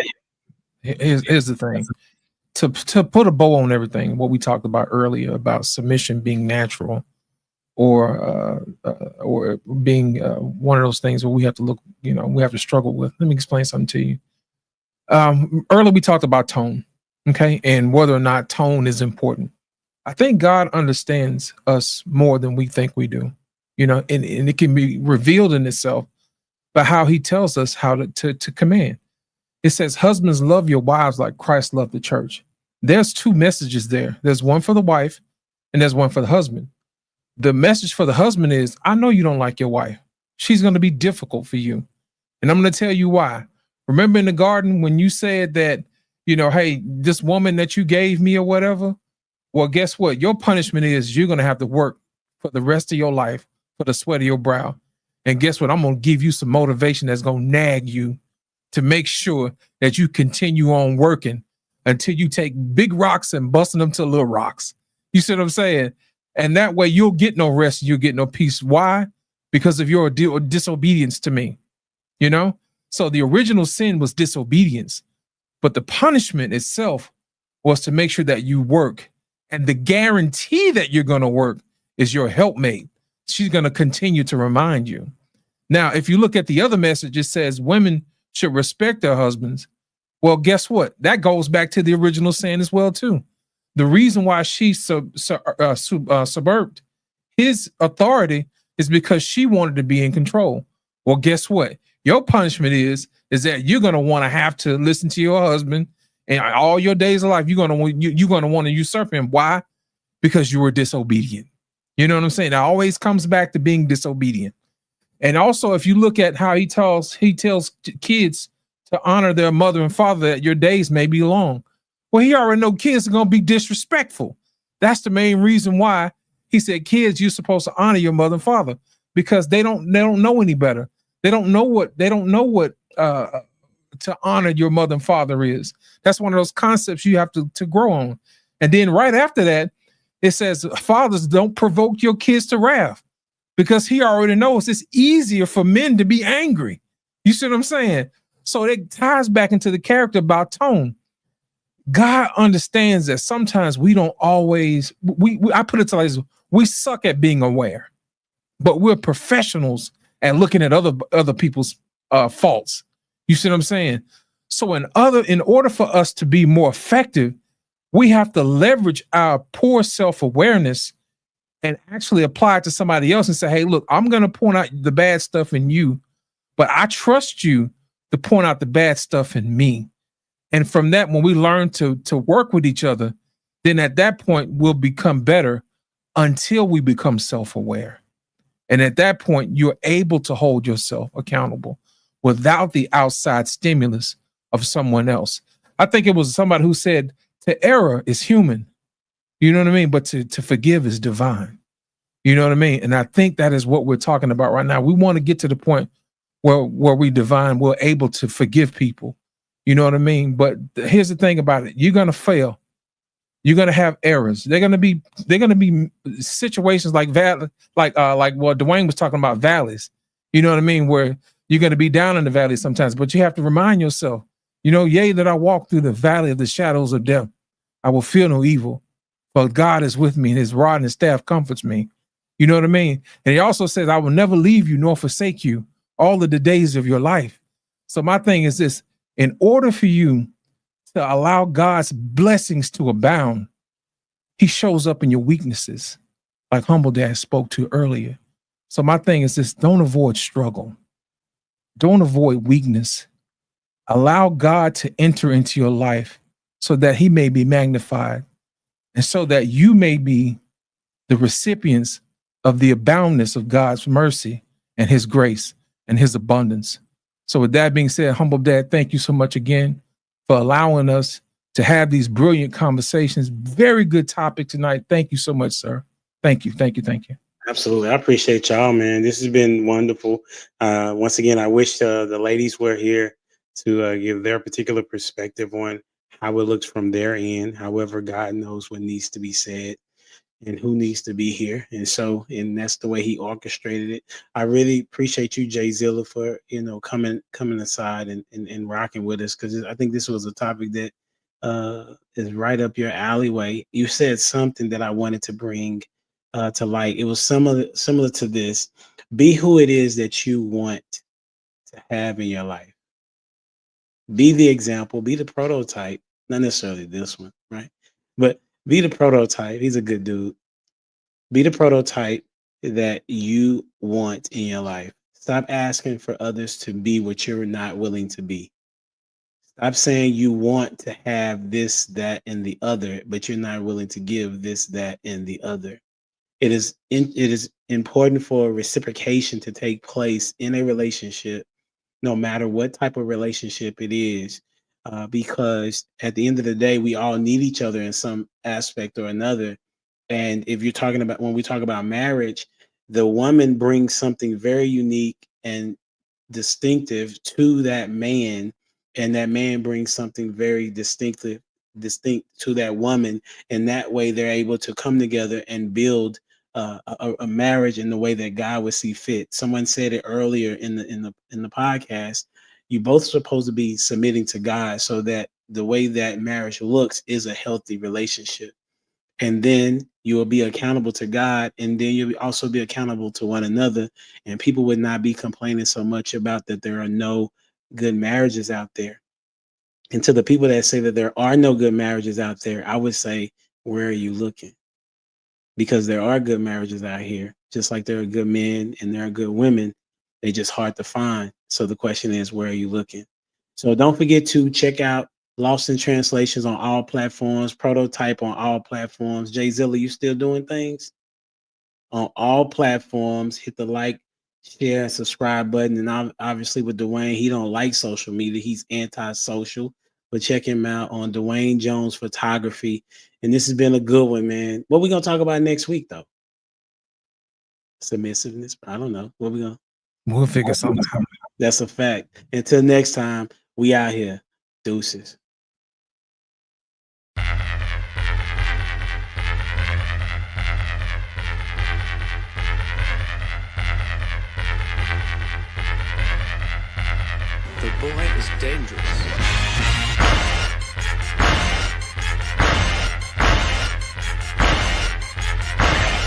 it. Here's the thing. To put a bow on everything, what we talked about earlier about submission being natural or being one of those things where we have to look, we have to struggle with. Let me explain something to you. Earlier we talked about tone, okay, and whether or not tone is important. I think God understands us more than we think we do, and it can be revealed in itself by how he tells us how to command. It says, husbands, love your wives like Christ loved the church. There's two messages there. There's one for the wife and there's one for the husband. The message for the husband is, I know you don't like your wife. She's going to be difficult for you. And I'm going to tell you why. Remember in the garden when you said that, hey, this woman that you gave me or whatever, well, guess what? Your punishment is you're going to have to work for the rest of your life for the sweat of your brow. And guess what? I'm going to give you some motivation that's going to nag you to make sure that you continue on working until you take big rocks and busting them to little rocks. You see what I'm saying? And that way you'll get no rest, you'll get no peace. Why? Because of your disobedience to me. You know? So the original sin was disobedience, but the punishment itself was to make sure that you work. And the guarantee that you're going to work is your helpmate. She's going to continue to remind you. Now, if you look at the other message, it says women should respect their husbands. Well, guess what? That goes back to the original sin as well, too. The reason why she subverted his authority is because she wanted to be in control. Well, guess what? Your punishment is that you're going to want to have to listen to your husband, and all your days of life, you're going to want to usurp him. Why? Because you were disobedient. You know what I'm saying? It always comes back to being disobedient. And also, if you look at how he tells kids to honor their mother and father, that your days may be long. Well, he already know kids are going to be disrespectful. That's the main reason why he said, kids, you're supposed to honor your mother and father, because they don't know any better. They don't know what to honor your mother and father is. That's one of those concepts you have to grow on. And then right after that, it says, fathers, don't provoke your kids to wrath, because he already knows it's easier for men to be angry. You see what I'm saying? So it ties back into the character about tone. God understands that sometimes we don't always, I put it to like this, we suck at being aware, but we're professionals at looking at other people's faults. You see what I'm saying? So in order for us to be more effective, we have to leverage our poor self-awareness and actually apply it to somebody else and say, hey, look, I'm going to point out the bad stuff in you, but I trust you to point out the bad stuff in me. And from that, when we learn to work with each other, then at that point, we'll become better until we become self-aware. And at that point, you're able to hold yourself accountable without the outside stimulus of someone else. I think it was somebody who said, to error is human. You know what I mean? But to forgive is divine. You know what I mean? And I think that is what we're talking about right now. We want to get to the point where we're able to forgive people. You know what I mean? But here's the thing about it. You're going to fail. You're going to have errors. They're going to be situations like what Dwayne was talking about, valleys. You know what I mean? Where you're going to be down in the valley sometimes, but you have to remind yourself, yea, that I walk through the valley of the shadows of death, I will fear no evil, but God is with me and his rod and his staff comforts me. You know what I mean? And he also says, I will never leave you nor forsake you all of the days of your life. So my thing is this, in order for you to allow God's blessings to abound, he shows up in your weaknesses, like Humble Dad spoke to earlier. So my thing is this, don't avoid struggle. Don't avoid weakness. Allow God to enter into your life so that he may be magnified and so that you may be the recipients of the aboundness of God's mercy and his grace and his abundance. So with that being said, Humble Dad, thank you so much again for allowing us to have these brilliant conversations. Very good topic tonight. Thank you so much, sir. Thank you. Thank you. Thank you. Absolutely. I appreciate y'all, man. This has been wonderful. Once again, I wish the ladies were here to give their particular perspective on how it looks from their end. However, God knows what needs to be said and who needs to be here. And that's the way he orchestrated it. I really appreciate you, Jay Zilla, for, coming aside and rocking with us, because I think this was a topic that is right up your alleyway. You said something that I wanted to bring to light. It was similar to this. Be who it is that you want to have in your life. Be the example, be the prototype, not necessarily this one, right? But be the prototype. He's a good dude. Be the prototype that you want in your life. Stop asking for others to be what you're not willing to be. Stop saying you want to have this, that, and the other, but you're not willing to give this, that, and the other. It is important for reciprocation to take place in a relationship, no matter what type of relationship it is, because at the end of the day, we all need each other in some aspect or another. And if you're talking about, when we talk about marriage, the woman brings something very unique and distinctive to that man, and that man brings something very distinct to that woman. And that way they're able to come together and build a marriage in the way that God would see fit. Someone said it earlier in the podcast. You both supposed to be submitting to God so that the way that marriage looks is a healthy relationship. And then you will be accountable to God, and then you'll also be accountable to one another. And people would not be complaining so much about that there are no good marriages out there. And to the people that say that there are no good marriages out there, I would say, where are you looking? Because there are good marriages out here, just like there are good men and there are good women. They're just hard to find. So the question is, where are you looking? So don't forget to check out Lost in Translations on all platforms, Prototype on all platforms. Jay Zilla, you still doing things? On all platforms, hit the like, share, and subscribe button. And obviously with Dwayne, he don't like social media. He's anti-social. But check him out on Dwayne Jones Photography. And this has been a good one, man. What we going to talk about next week, though? Submissiveness? I don't know. What we going to? We'll figure something out. That's a fact. Until next time, we out here. Deuces. The boy is dangerous.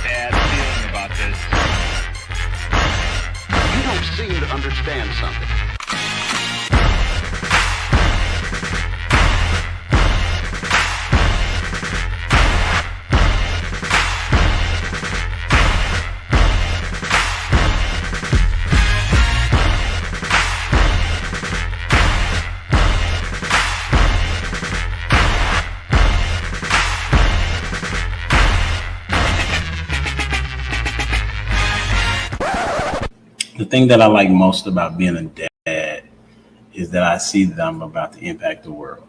Bad feeling about this. You don't seem to understand something. The thing that I like most about being a dad is that I see them about to impact the world.